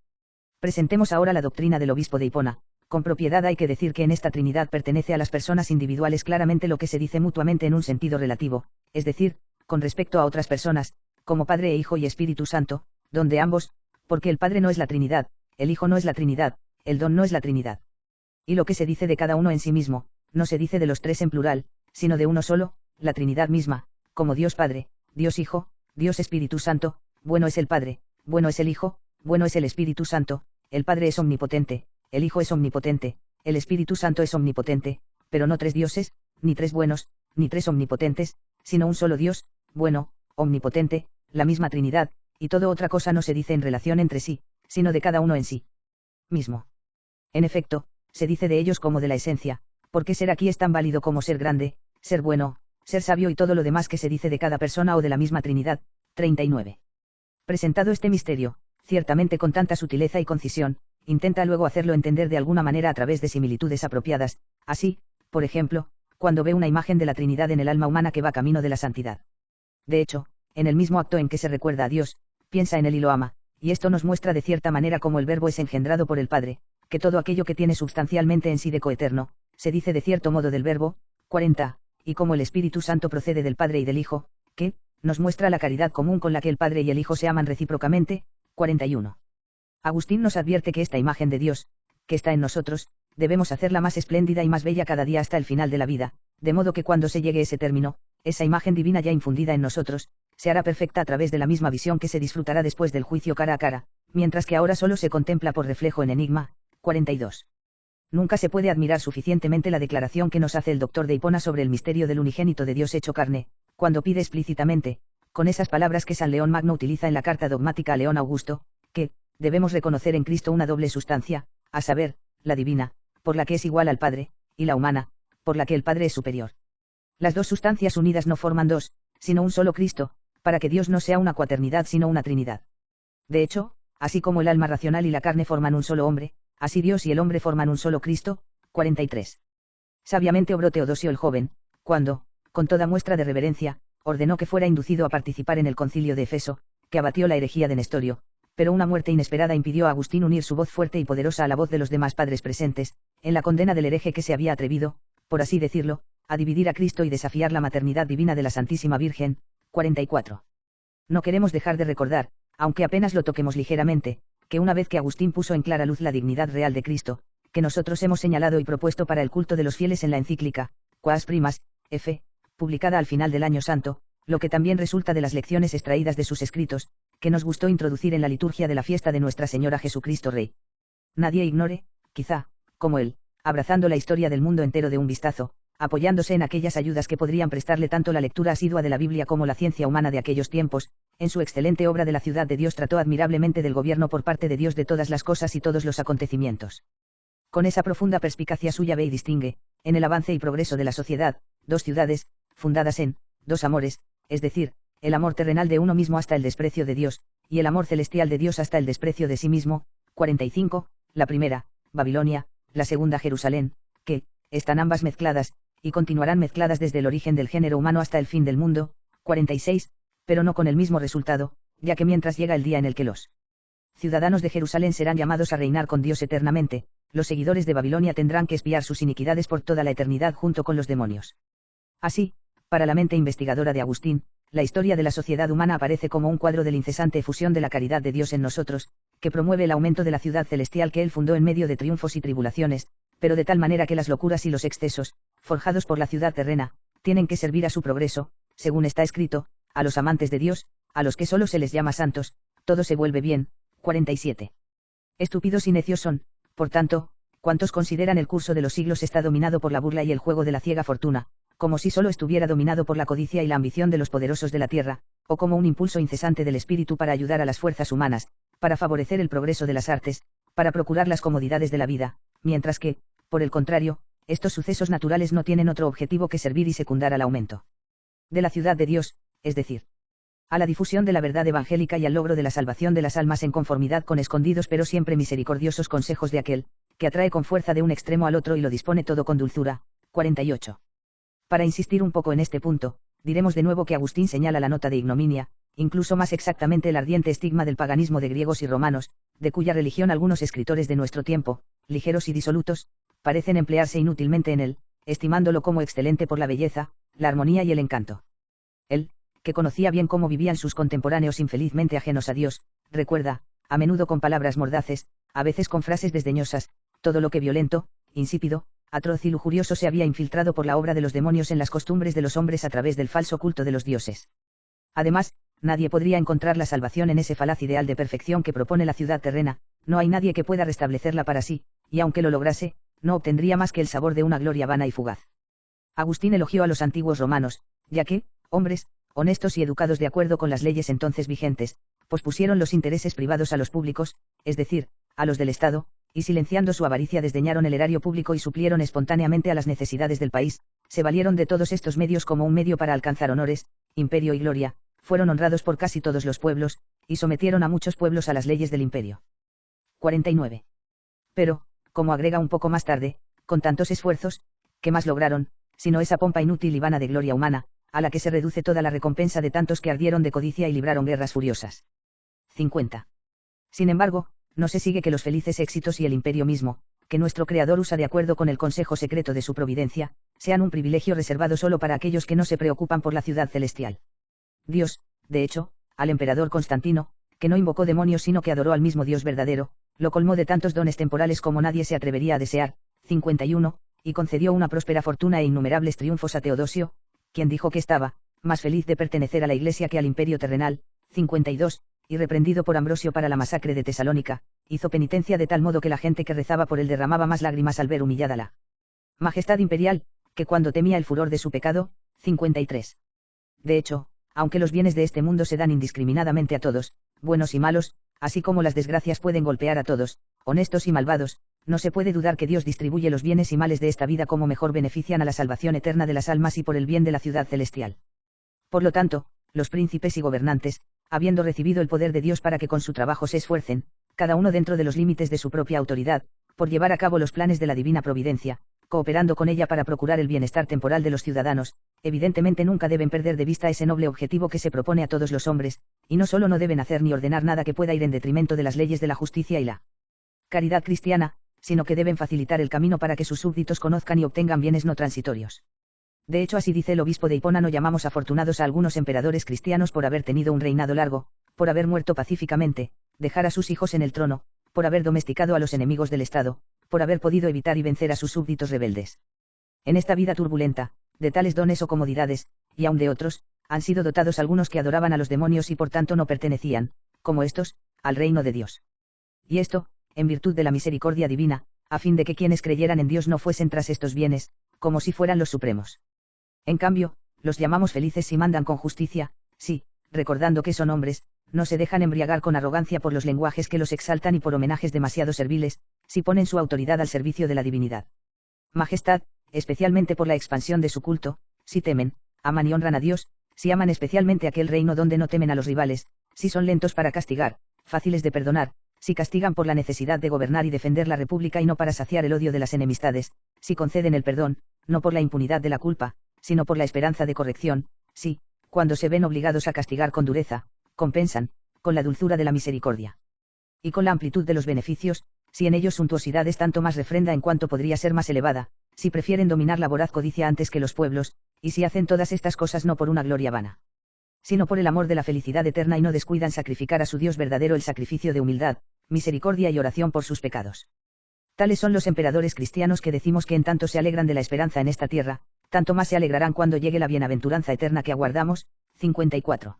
Speaker 1: Presentemos ahora la doctrina del obispo de Hipona. Con propiedad hay que decir que en esta Trinidad pertenece a las personas individuales claramente lo que se dice mutuamente en un sentido relativo, es decir, con respecto a otras personas, como Padre e Hijo y Espíritu Santo, donde ambos, porque el Padre no es la Trinidad, el Hijo no es la Trinidad, el don no es la Trinidad. Y lo que se dice de cada uno en sí mismo, no se dice de los tres en plural, sino de uno solo, la Trinidad misma, como Dios Padre, Dios Hijo, Dios Espíritu Santo, bueno es el Padre, bueno es el Hijo, bueno es el Espíritu Santo, el Padre es omnipotente, el Hijo es omnipotente, el Espíritu Santo es omnipotente, pero no tres dioses, ni tres buenos, ni tres omnipotentes, sino un solo Dios, bueno, omnipotente, la misma Trinidad, y todo otra cosa no se dice en relación entre sí, sino de cada uno en sí mismo. En efecto, se dice de ellos como de la esencia, porque ser aquí es tan válido como ser grande, ser bueno, ser sabio y todo lo demás que se dice de cada persona o de la misma Trinidad. 39. Presentado este misterio, ciertamente con tanta sutileza y concisión, intenta luego hacerlo entender de alguna manera a través de similitudes apropiadas, así, por ejemplo, cuando ve una imagen de la Trinidad en el alma humana que va camino de la santidad. De hecho, en el mismo acto en que se recuerda a Dios, piensa en él y lo ama, y esto nos muestra de cierta manera cómo el Verbo es engendrado por el Padre, que todo aquello que tiene substancialmente en sí de coeterno, se dice de cierto modo del Verbo. 40, y cómo el Espíritu Santo procede del Padre y del Hijo, que nos muestra la caridad común con la que el Padre y el Hijo se aman recíprocamente. 41. Agustín nos advierte que esta imagen de Dios, que está en nosotros, debemos hacerla más espléndida y más bella cada día hasta el final de la vida, de modo que cuando se llegue ese término, esa imagen divina ya infundida en nosotros, se hará perfecta a través de la misma visión que se disfrutará después del juicio cara a cara, mientras que ahora solo se contempla por reflejo en enigma. 42. Nunca se puede admirar suficientemente la declaración que nos hace el doctor de Hipona sobre el misterio del unigénito de Dios hecho carne, cuando pide explícitamente, con esas palabras que San León Magno utiliza en la carta dogmática a León Augusto, que debemos reconocer en Cristo una doble sustancia, a saber, la divina, por la que es igual al Padre, y la humana, por la que el Padre es superior. Las dos sustancias unidas no forman dos, sino un solo Cristo, para que Dios no sea una cuaternidad sino una trinidad. De hecho, así como el alma racional y la carne forman un solo hombre, así Dios y el hombre forman un solo Cristo. 43. Sabiamente obró Teodosio el joven, cuando, con toda muestra de reverencia, ordenó que fuera inducido a participar en el concilio de Efeso, que abatió la herejía de Nestorio, pero una muerte inesperada impidió a Agustín unir su voz fuerte y poderosa a la voz de los demás padres presentes, en la condena del hereje que se había atrevido, por así decirlo, a dividir a Cristo y desafiar la maternidad divina de la Santísima Virgen. 44. No queremos dejar de recordar, aunque apenas lo toquemos ligeramente, que una vez que Agustín puso en clara luz la dignidad real de Cristo, que nosotros hemos señalado y propuesto para el culto de los fieles en la encíclica, Quas Primas, F., publicada al final del Año Santo, lo que también resulta de las lecciones extraídas de sus escritos, que nos gustó introducir en la liturgia de la fiesta de Nuestra Señora Jesucristo Rey. Nadie ignore, quizá, como él, abrazando la historia del mundo entero de un vistazo, apoyándose en aquellas ayudas que podrían prestarle tanto la lectura asidua de la Biblia como la ciencia humana de aquellos tiempos, en su excelente obra de la ciudad de Dios trató admirablemente del gobierno por parte de Dios de todas las cosas y todos los acontecimientos. Con esa profunda perspicacia suya ve y distingue, en el avance y progreso de la sociedad, dos ciudades, fundadas en dos amores, es decir, el amor terrenal de uno mismo hasta el desprecio de Dios, y el amor celestial de Dios hasta el desprecio de sí mismo. 45, la primera, Babilonia, la segunda Jerusalén, que, están ambas mezcladas, y continuarán mezcladas desde el origen del género humano hasta el fin del mundo. 46, pero no con el mismo resultado, ya que mientras llega el día en el que los ciudadanos de Jerusalén serán llamados a reinar con Dios eternamente, los seguidores de Babilonia tendrán que expiar sus iniquidades por toda la eternidad junto con los demonios. Así, para la mente investigadora de Agustín, la historia de la sociedad humana aparece como un cuadro de la incesante efusión de la caridad de Dios en nosotros, que promueve el aumento de la ciudad celestial que él fundó en medio de triunfos y tribulaciones, pero de tal manera que las locuras y los excesos, forjados por la ciudad terrena, tienen que servir a su progreso, según está escrito, a los amantes de Dios, a los que solo se les llama santos, todo se vuelve bien. 47. Estúpidos y necios son, por tanto, cuantos consideran el curso de los siglos está dominado por la burla y el juego de la ciega fortuna, como si solo estuviera dominado por la codicia y la ambición de los poderosos de la tierra, o como un impulso incesante del espíritu para ayudar a las fuerzas humanas, para favorecer el progreso de las artes, para procurar las comodidades de la vida, mientras que, por el contrario, estos sucesos naturales no tienen otro objetivo que servir y secundar al aumento de la ciudad de Dios, es decir, a la difusión de la verdad evangélica y al logro de la salvación de las almas en conformidad con escondidos pero siempre misericordiosos consejos de aquel, que atrae con fuerza de un extremo al otro y lo dispone todo con dulzura. 48. Para insistir un poco en este punto, diremos de nuevo que Agustín señala la nota de ignominia, incluso más exactamente el ardiente estigma del paganismo de griegos y romanos, de cuya religión algunos escritores de nuestro tiempo, ligeros y disolutos, parecen emplearse inútilmente en él, estimándolo como excelente por la belleza, la armonía y el encanto. Él, que conocía bien cómo vivían sus contemporáneos infelizmente ajenos a Dios, recuerda, a menudo con palabras mordaces, a veces con frases desdeñosas, todo lo que violento, insípido, atroz y lujurioso se había infiltrado por la obra de los demonios en las costumbres de los hombres a través del falso culto de los dioses. Además, nadie podría encontrar la salvación en ese falaz ideal de perfección que propone la ciudad terrena, no hay nadie que pueda restablecerla para sí, y aunque lo lograse, no obtendría más que el sabor de una gloria vana y fugaz. Agustín elogió a los antiguos romanos, ya que, hombres, honestos y educados de acuerdo con las leyes entonces vigentes, pospusieron los intereses privados a los públicos, es decir, a los del Estado, y silenciando su avaricia desdeñaron el erario público y suplieron espontáneamente a las necesidades del país, se valieron de todos estos medios como un medio para alcanzar honores, imperio y gloria, fueron honrados por casi todos los pueblos, y sometieron a muchos pueblos a las leyes del imperio. 49. Pero, como agrega un poco más tarde, con tantos esfuerzos, ¿qué más lograron, sino esa pompa inútil y vana de gloria humana, a la que se reduce toda la recompensa de tantos que ardieron de codicia y libraron guerras furiosas? 50. Sin embargo, no se sigue que los felices éxitos y el imperio mismo, que nuestro Creador usa de acuerdo con el consejo secreto de su providencia, sean un privilegio reservado solo para aquellos que no se preocupan por la ciudad celestial. Dios, de hecho, al emperador Constantino, que no invocó demonios sino que adoró al mismo Dios verdadero, lo colmó de tantos dones temporales como nadie se atrevería a desear. 51, y concedió una próspera fortuna e innumerables triunfos a Teodosio, quien dijo que estaba más feliz de pertenecer a la Iglesia que al imperio terrenal. 52, y reprendido por Ambrosio para la masacre de Tesalónica, hizo penitencia de tal modo que la gente que rezaba por él derramaba más lágrimas al ver humillada la majestad imperial, que cuando temía el furor de su pecado. 53. De hecho, aunque los bienes de este mundo se dan indiscriminadamente a todos, buenos y malos, así como las desgracias pueden golpear a todos, honestos y malvados, no se puede dudar que Dios distribuye los bienes y males de esta vida como mejor benefician a la salvación eterna de las almas y por el bien de la ciudad celestial. Por lo tanto, los príncipes y gobernantes, habiendo recibido el poder de Dios para que con su trabajo se esfuercen, cada uno dentro de los límites de su propia autoridad, por llevar a cabo los planes de la divina providencia, cooperando con ella para procurar el bienestar temporal de los ciudadanos, evidentemente nunca deben perder de vista ese noble objetivo que se propone a todos los hombres, y no solo no deben hacer ni ordenar nada que pueda ir en detrimento de las leyes de la justicia y la caridad cristiana, sino que deben facilitar el camino para que sus súbditos conozcan y obtengan bienes no transitorios. De hecho, así dice el obispo de Hipona: no llamamos afortunados a algunos emperadores cristianos por haber tenido un reinado largo, por haber muerto pacíficamente, dejar a sus hijos en el trono, por haber domesticado a los enemigos del Estado, por haber podido evitar y vencer a sus súbditos rebeldes. En esta vida turbulenta, de tales dones o comodidades, y aun de otros, han sido dotados algunos que adoraban a los demonios y por tanto no pertenecían, como estos, al reino de Dios. Y esto, en virtud de la misericordia divina, a fin de que quienes creyeran en Dios no fuesen tras estos bienes, como si fueran los supremos. En cambio, los llamamos felices si mandan con justicia, si, recordando que son hombres, no se dejan embriagar con arrogancia por los lenguajes que los exaltan y por homenajes demasiado serviles, si ponen su autoridad al servicio de la divinidad. Majestad, especialmente por la expansión de su culto, si temen, aman y honran a Dios, si aman especialmente aquel reino donde no temen a los rivales, si son lentos para castigar, fáciles de perdonar, si castigan por la necesidad de gobernar y defender la república y no para saciar el odio de las enemistades, si conceden el perdón, no por la impunidad de la culpa, sino por la esperanza de corrección, si, cuando se ven obligados a castigar con dureza, compensan, con la dulzura de la misericordia. Y con la amplitud de los beneficios, si en ellos suntuosidad es tanto más refrenda en cuanto podría ser más elevada, si prefieren dominar la voraz codicia antes que los pueblos, y si hacen todas estas cosas no por una gloria vana, sino por el amor de la felicidad eterna y no descuidan sacrificar a su Dios verdadero el sacrificio de humildad, misericordia y oración por sus pecados. Tales son los emperadores cristianos que decimos que en tanto se alegran de la esperanza en esta tierra, tanto más se alegrarán cuando llegue la bienaventuranza eterna que aguardamos. 54.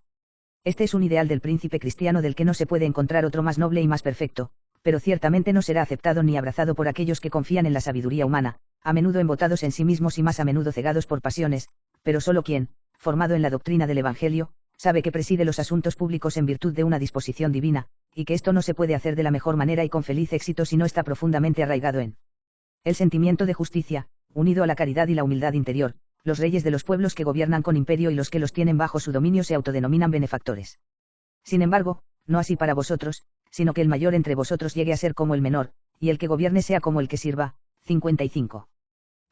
Speaker 1: Este es un ideal del príncipe cristiano del que no se puede encontrar otro más noble y más perfecto, pero ciertamente no será aceptado ni abrazado por aquellos que confían en la sabiduría humana, a menudo embotados en sí mismos y más a menudo cegados por pasiones, pero solo quien, formado en la doctrina del Evangelio, sabe que preside los asuntos públicos en virtud de una disposición divina, y que esto no se puede hacer de la mejor manera y con feliz éxito si no está profundamente arraigado en el sentimiento de justicia, unido a la caridad y la humildad interior. Los reyes de los pueblos que gobiernan con imperio y los que los tienen bajo su dominio se autodenominan benefactores. Sin embargo, no así para vosotros, sino que el mayor entre vosotros llegue a ser como el menor, y el que gobierne sea como el que sirva. 55.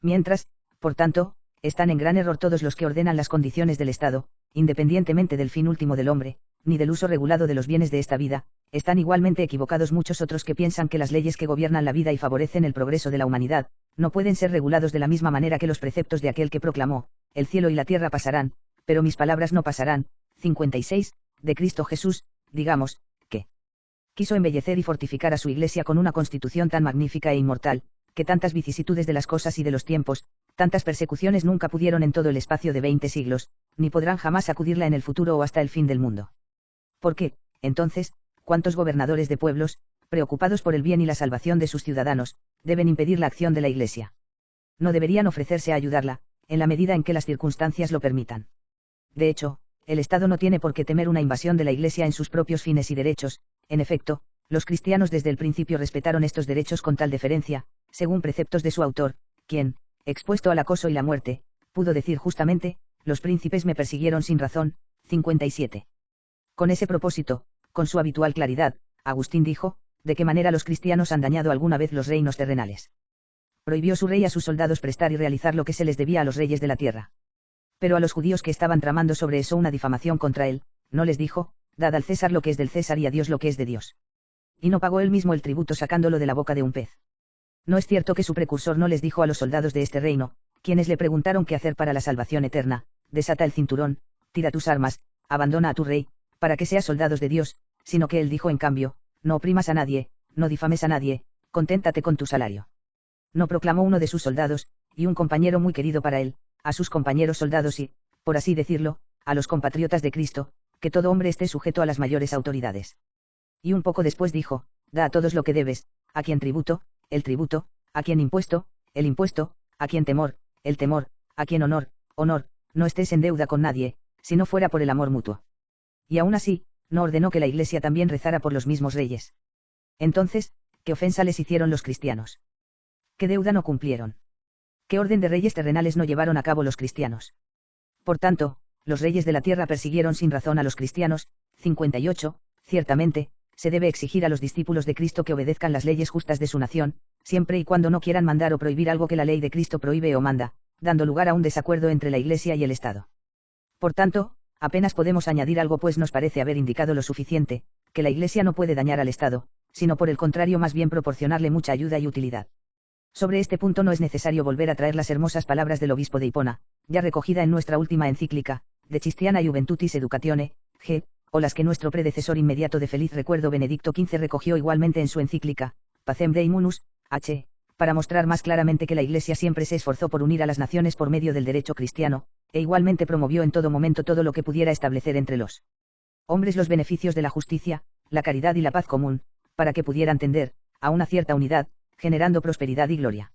Speaker 1: Mientras, por tanto, están en gran error todos los que ordenan las condiciones del Estado, independientemente del fin último del hombre, ni del uso regulado de los bienes de esta vida, están igualmente equivocados muchos otros que piensan que las leyes que gobiernan la vida y favorecen el progreso de la humanidad, no pueden ser regulados de la misma manera que los preceptos de aquel que proclamó: el cielo y la tierra pasarán, pero mis palabras no pasarán. 56, de Cristo Jesús, digamos, que quiso embellecer y fortificar a su Iglesia con una constitución tan magnífica e inmortal, que tantas vicisitudes de las cosas y de los tiempos, tantas persecuciones nunca pudieron en todo el espacio de 20 siglos, ni podrán jamás sacudirla en el futuro o hasta el fin del mundo. Porque, entonces, ¿cuántos gobernadores de pueblos, preocupados por el bien y la salvación de sus ciudadanos, deben impedir la acción de la Iglesia? No deberían ofrecerse a ayudarla, en la medida en que las circunstancias lo permitan. De hecho, el Estado no tiene por qué temer una invasión de la Iglesia en sus propios fines y derechos. En efecto, los cristianos desde el principio respetaron estos derechos con tal deferencia, según preceptos de su autor, quien, expuesto al acoso y la muerte, pudo decir justamente, los príncipes me persiguieron sin razón. 57. Con ese propósito, con su habitual claridad, Agustín dijo, de qué manera los cristianos han dañado alguna vez los reinos terrenales. Prohibió su rey a sus soldados prestar y realizar lo que se les debía a los reyes de la tierra. Pero a los judíos que estaban tramando sobre eso una difamación contra él, no les dijo, dad al César lo que es del César y a Dios lo que es de Dios. Y no pagó él mismo el tributo sacándolo de la boca de un pez. No es cierto que su precursor no les dijo a los soldados de este reino, quienes le preguntaron qué hacer para la salvación eterna, desata el cinturón, tira tus armas, abandona a tu rey, para que seas soldados de Dios, sino que él dijo en cambio, no oprimas a nadie, no difames a nadie, conténtate con tu salario. No proclamó uno de sus soldados, y un compañero muy querido para él, a sus compañeros soldados y, por así decirlo, a los compatriotas de Cristo, que todo hombre esté sujeto a las mayores autoridades. Y un poco después dijo, da a todos lo que debes, a quien tributo, el tributo, a quien impuesto, el impuesto, a quien temor, el temor, a quien honor, honor, no estés en deuda con nadie, si no fuera por el amor mutuo. Y aún así, no ordenó que la Iglesia también rezara por los mismos reyes. Entonces, ¿qué ofensa les hicieron los cristianos? ¿Qué deuda no cumplieron? ¿Qué orden de reyes terrenales no llevaron a cabo los cristianos? Por tanto, los reyes de la tierra persiguieron sin razón a los cristianos. 58. Ciertamente, se debe exigir a los discípulos de Cristo que obedezcan las leyes justas de su nación, siempre y cuando no quieran mandar o prohibir algo que la ley de Cristo prohíbe o manda, dando lugar a un desacuerdo entre la Iglesia y el Estado. Por tanto, apenas podemos añadir algo pues nos parece haber indicado lo suficiente, que la Iglesia no puede dañar al Estado, sino por el contrario más bien proporcionarle mucha ayuda y utilidad. Sobre este punto no es necesario volver a traer las hermosas palabras del obispo de Hipona, ya recogida en nuestra última encíclica, De Christiana Juventutis Educatione, G., o las que nuestro predecesor inmediato de feliz recuerdo Benedicto XV recogió igualmente en su encíclica, Pacem Dei Munus, H., para mostrar más claramente que la Iglesia siempre se esforzó por unir a las naciones por medio del derecho cristiano, e igualmente promovió en todo momento todo lo que pudiera establecer entre los hombres los beneficios de la justicia, la caridad y la paz común, para que pudieran tender a una cierta unidad, generando prosperidad y gloria.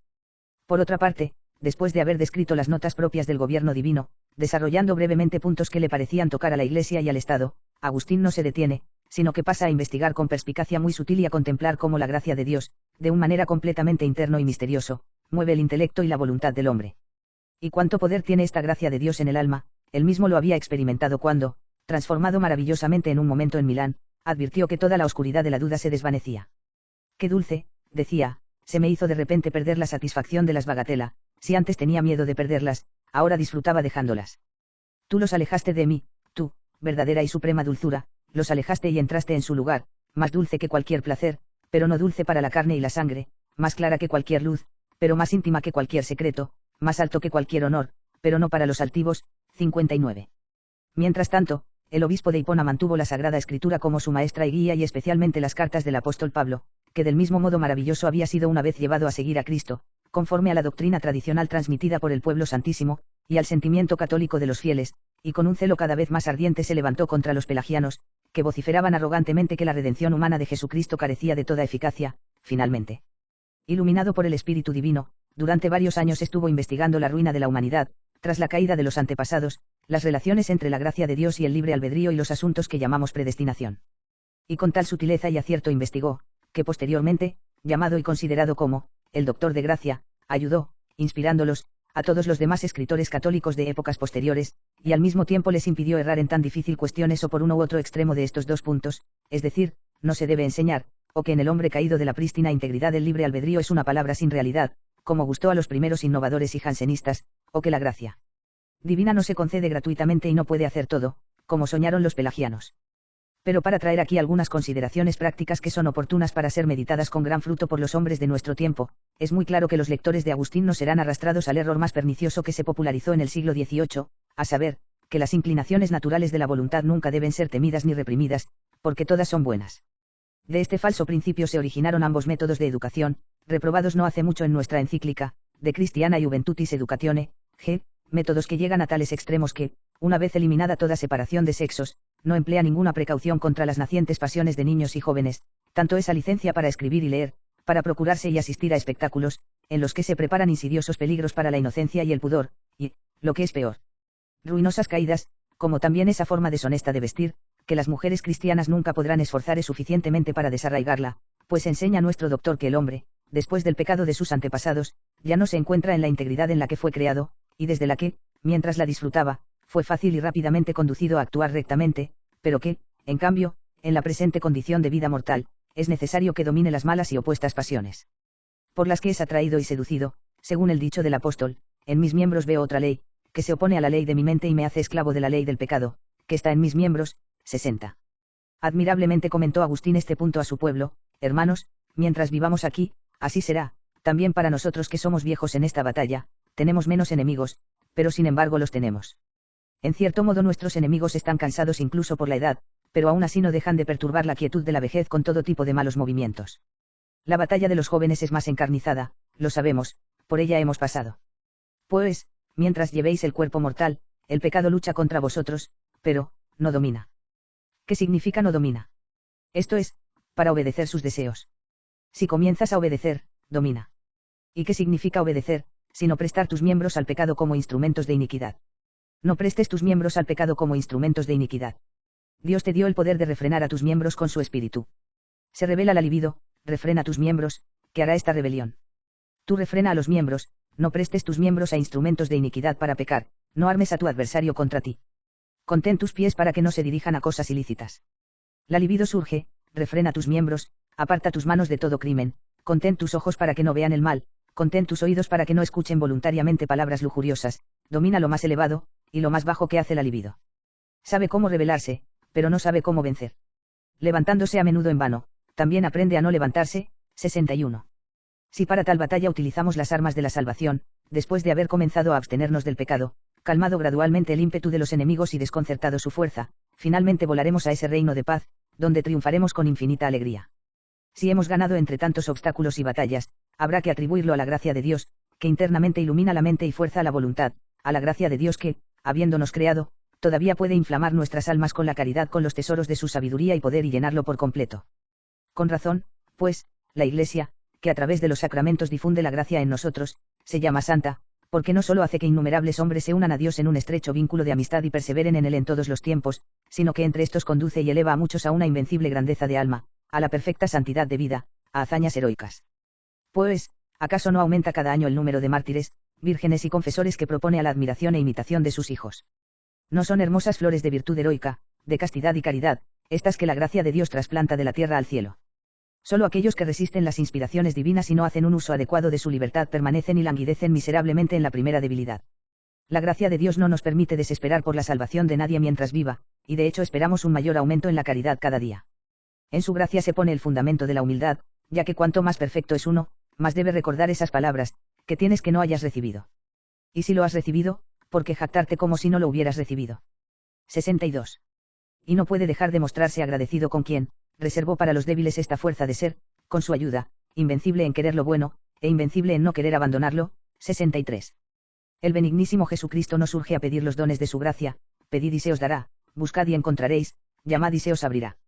Speaker 1: Por otra parte, después de haber descrito las notas propias del gobierno divino, desarrollando brevemente puntos que le parecían tocar a la Iglesia y al Estado, Agustín no se detiene, sino que pasa a investigar con perspicacia muy sutil y a contemplar cómo la gracia de Dios, de una manera completamente interno y misterioso, mueve el intelecto y la voluntad del hombre. Y cuánto poder tiene esta gracia de Dios en el alma, él mismo lo había experimentado cuando, transformado maravillosamente en un momento en Milán, advirtió que toda la oscuridad de la duda se desvanecía. Qué dulce, decía, se me hizo de repente perder la satisfacción de las bagatela, si antes tenía miedo de perderlas, ahora disfrutaba dejándolas. Tú los alejaste de mí, tú, verdadera y suprema dulzura, los alejaste y entraste en su lugar, más dulce que cualquier placer, pero no dulce para la carne y la sangre, más clara que cualquier luz, pero más íntima que cualquier secreto, más alto que cualquier honor, pero no para los altivos. 59. Mientras tanto, el obispo de Hipona mantuvo la Sagrada Escritura como su maestra y guía y especialmente las cartas del apóstol Pablo, que del mismo modo maravilloso había sido una vez llevado a seguir a Cristo, conforme a la doctrina tradicional transmitida por el pueblo santísimo, y al sentimiento católico de los fieles, y con un celo cada vez más ardiente se levantó contra los pelagianos, que vociferaban arrogantemente que la redención humana de Jesucristo carecía de toda eficacia. Finalmente, iluminado por el Espíritu Divino, durante varios años estuvo investigando la ruina de la humanidad, tras la caída de los antepasados, las relaciones entre la gracia de Dios y el libre albedrío y los asuntos que llamamos predestinación. Y con tal sutileza y acierto investigó, que posteriormente, llamado y considerado como el doctor de gracia, ayudó, inspirándolos, a todos los demás escritores católicos de épocas posteriores, y al mismo tiempo les impidió errar en tan difícil cuestiones o por uno u otro extremo de estos dos puntos, es decir, no se debe enseñar, o que en el hombre caído de la prístina integridad del libre albedrío es una palabra sin realidad, como gustó a los primeros innovadores y jansenistas, o que la gracia divina no se concede gratuitamente y no puede hacer todo, como soñaron los pelagianos. Pero para traer aquí algunas consideraciones prácticas que son oportunas para ser meditadas con gran fruto por los hombres de nuestro tiempo, es muy claro que los lectores de Agustín no serán arrastrados al error más pernicioso que se popularizó en el siglo XVIII, a saber, que las inclinaciones naturales de la voluntad nunca deben ser temidas ni reprimidas, porque todas son buenas. De este falso principio se originaron ambos métodos de educación, reprobados no hace mucho en nuestra encíclica, De Christiana Juventutis Educatione, g. métodos que llegan a tales extremos que, una vez eliminada toda separación de sexos, no emplea ninguna precaución contra las nacientes pasiones de niños y jóvenes, tanto esa licencia para escribir y leer, para procurarse y asistir a espectáculos, en los que se preparan insidiosos peligros para la inocencia y el pudor, y, lo que es peor, ruinosas caídas, como también esa forma deshonesta de vestir, que las mujeres cristianas nunca podrán esforzar suficientemente para desarraigarla, pues enseña nuestro doctor que el hombre, después del pecado de sus antepasados, ya no se encuentra en la integridad en la que fue creado, y desde la que, mientras la disfrutaba, fue fácil y rápidamente conducido a actuar rectamente, pero que, en cambio, en la presente condición de vida mortal, es necesario que domine las malas y opuestas pasiones, por las que es atraído y seducido, según el dicho del apóstol, en mis miembros veo otra ley, que se opone a la ley de mi mente y me hace esclavo de la ley del pecado, que está en mis miembros. 60. Admirablemente comentó Agustín este punto a su pueblo: hermanos, mientras vivamos aquí, así será, también para nosotros que somos viejos en esta batalla, tenemos menos enemigos, pero sin embargo los tenemos. En cierto modo nuestros enemigos están cansados incluso por la edad, pero aún así no dejan de perturbar la quietud de la vejez con todo tipo de malos movimientos. La batalla de los jóvenes es más encarnizada, lo sabemos, por ella hemos pasado. Pues, mientras llevéis el cuerpo mortal, el pecado lucha contra vosotros, pero, no domina. ¿Qué significa no domina? Esto es, para obedecer sus deseos. Si comienzas a obedecer, domina. ¿Y qué significa obedecer, sino prestar tus miembros al pecado como instrumentos de iniquidad? No prestes tus miembros al pecado como instrumentos de iniquidad. Dios te dio el poder de refrenar a tus miembros con su espíritu. Se revela la libido, refrena tus miembros, ¿qué hará esta rebelión? Tú refrena a los miembros, no prestes tus miembros a instrumentos de iniquidad para pecar, no armes a tu adversario contra ti. Contén tus pies para que no se dirijan a cosas ilícitas. La libido surge, refrena tus miembros, aparta tus manos de todo crimen, contén tus ojos para que no vean el mal, contén tus oídos para que no escuchen voluntariamente palabras lujuriosas, domina lo más elevado, y lo más bajo que hace la libido. Sabe cómo rebelarse, pero no sabe cómo vencer. Levantándose a menudo en vano, también aprende a no levantarse. 61. Si para tal batalla utilizamos las armas de la salvación, después de haber comenzado a abstenernos del pecado, calmado gradualmente el ímpetu de los enemigos y desconcertado su fuerza, finalmente volaremos a ese reino de paz, donde triunfaremos con infinita alegría. Si hemos ganado entre tantos obstáculos y batallas, habrá que atribuirlo a la gracia de Dios, que internamente ilumina la mente y fuerza la voluntad, a la gracia de Dios que, habiéndonos creado, todavía puede inflamar nuestras almas con la caridad con los tesoros de su sabiduría y poder y llenarlo por completo. Con razón, pues, la Iglesia, que a través de los sacramentos difunde la gracia en nosotros, se llama santa, porque no solo hace que innumerables hombres se unan a Dios en un estrecho vínculo de amistad y perseveren en él en todos los tiempos, sino que entre estos conduce y eleva a muchos a una invencible grandeza de alma, a la perfecta santidad de vida, a hazañas heroicas. Pues, ¿acaso no aumenta cada año el número de mártires, vírgenes y confesores que propone a la admiración e imitación de sus hijos? ¿No son hermosas flores de virtud heroica, de castidad y caridad, estas que la gracia de Dios trasplanta de la tierra al cielo? Solo aquellos que resisten las inspiraciones divinas y no hacen un uso adecuado de su libertad permanecen y languidecen miserablemente en la primera debilidad. La gracia de Dios no nos permite desesperar por la salvación de nadie mientras viva, y de hecho esperamos un mayor aumento en la caridad cada día. En su gracia se pone el fundamento de la humildad, ya que cuanto más perfecto es uno, más debe recordar esas palabras, que tienes que no hayas recibido. Y si lo has recibido, ¿por qué jactarte como si no lo hubieras recibido? 62. Y no puede dejar de mostrarse agradecido con quien reservó para los débiles esta fuerza de ser, con su ayuda, invencible en querer lo bueno, e invencible en no querer abandonarlo. 63. El benignísimo Jesucristo nos urge a pedir los dones de su gracia: pedid y se os dará, buscad y encontraréis, llamad y se os abrirá.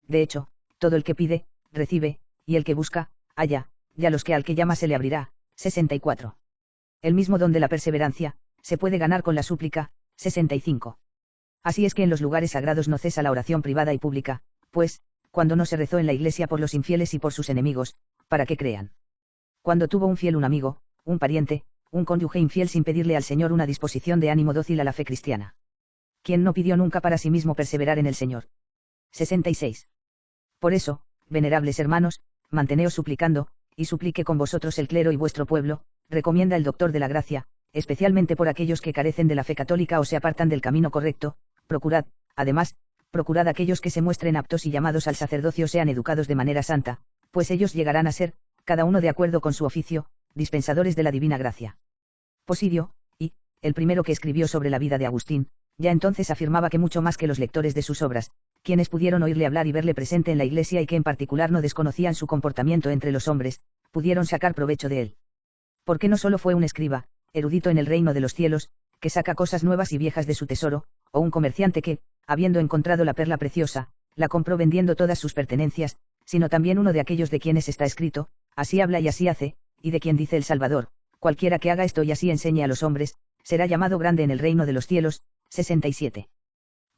Speaker 1: De hecho, todo el que pide, recibe, y el que busca, halla, y a los que al que llama se le abrirá. 64. El mismo don de la perseverancia, se puede ganar con la súplica. 65. Así es que en los lugares sagrados no cesa la oración privada y pública, pues, cuando no se rezó en la iglesia por los infieles y por sus enemigos, para que crean. Cuando tuvo un fiel un amigo, un pariente, un cónyuge infiel sin pedirle al Señor una disposición de ánimo dócil a la fe cristiana. ¿Quién no pidió nunca para sí mismo perseverar en el Señor? 66. Por eso, venerables hermanos, manteneos suplicando, y suplique con vosotros el clero y vuestro pueblo, recomienda el doctor de la gracia, especialmente por aquellos que carecen de la fe católica o se apartan del camino correcto. Procurad, además, procurad aquellos que se muestren aptos y llamados al sacerdocio sean educados de manera santa, pues ellos llegarán a ser, cada uno de acuerdo con su oficio, dispensadores de la divina gracia. Posidio, y, el primero que escribió sobre la vida de Agustín, ya entonces afirmaba que mucho más que los lectores de sus obras, quienes pudieron oírle hablar y verle presente en la iglesia y que en particular no desconocían su comportamiento entre los hombres, pudieron sacar provecho de él. Porque no solo fue un escriba, erudito en el reino de los cielos, que saca cosas nuevas y viejas de su tesoro, o un comerciante que, habiendo encontrado la perla preciosa, la compró vendiendo todas sus pertenencias, sino también uno de aquellos de quienes está escrito, así habla y así hace, y de quien dice el Salvador, cualquiera que haga esto y así enseñe a los hombres, será llamado grande en el reino de los cielos. 67.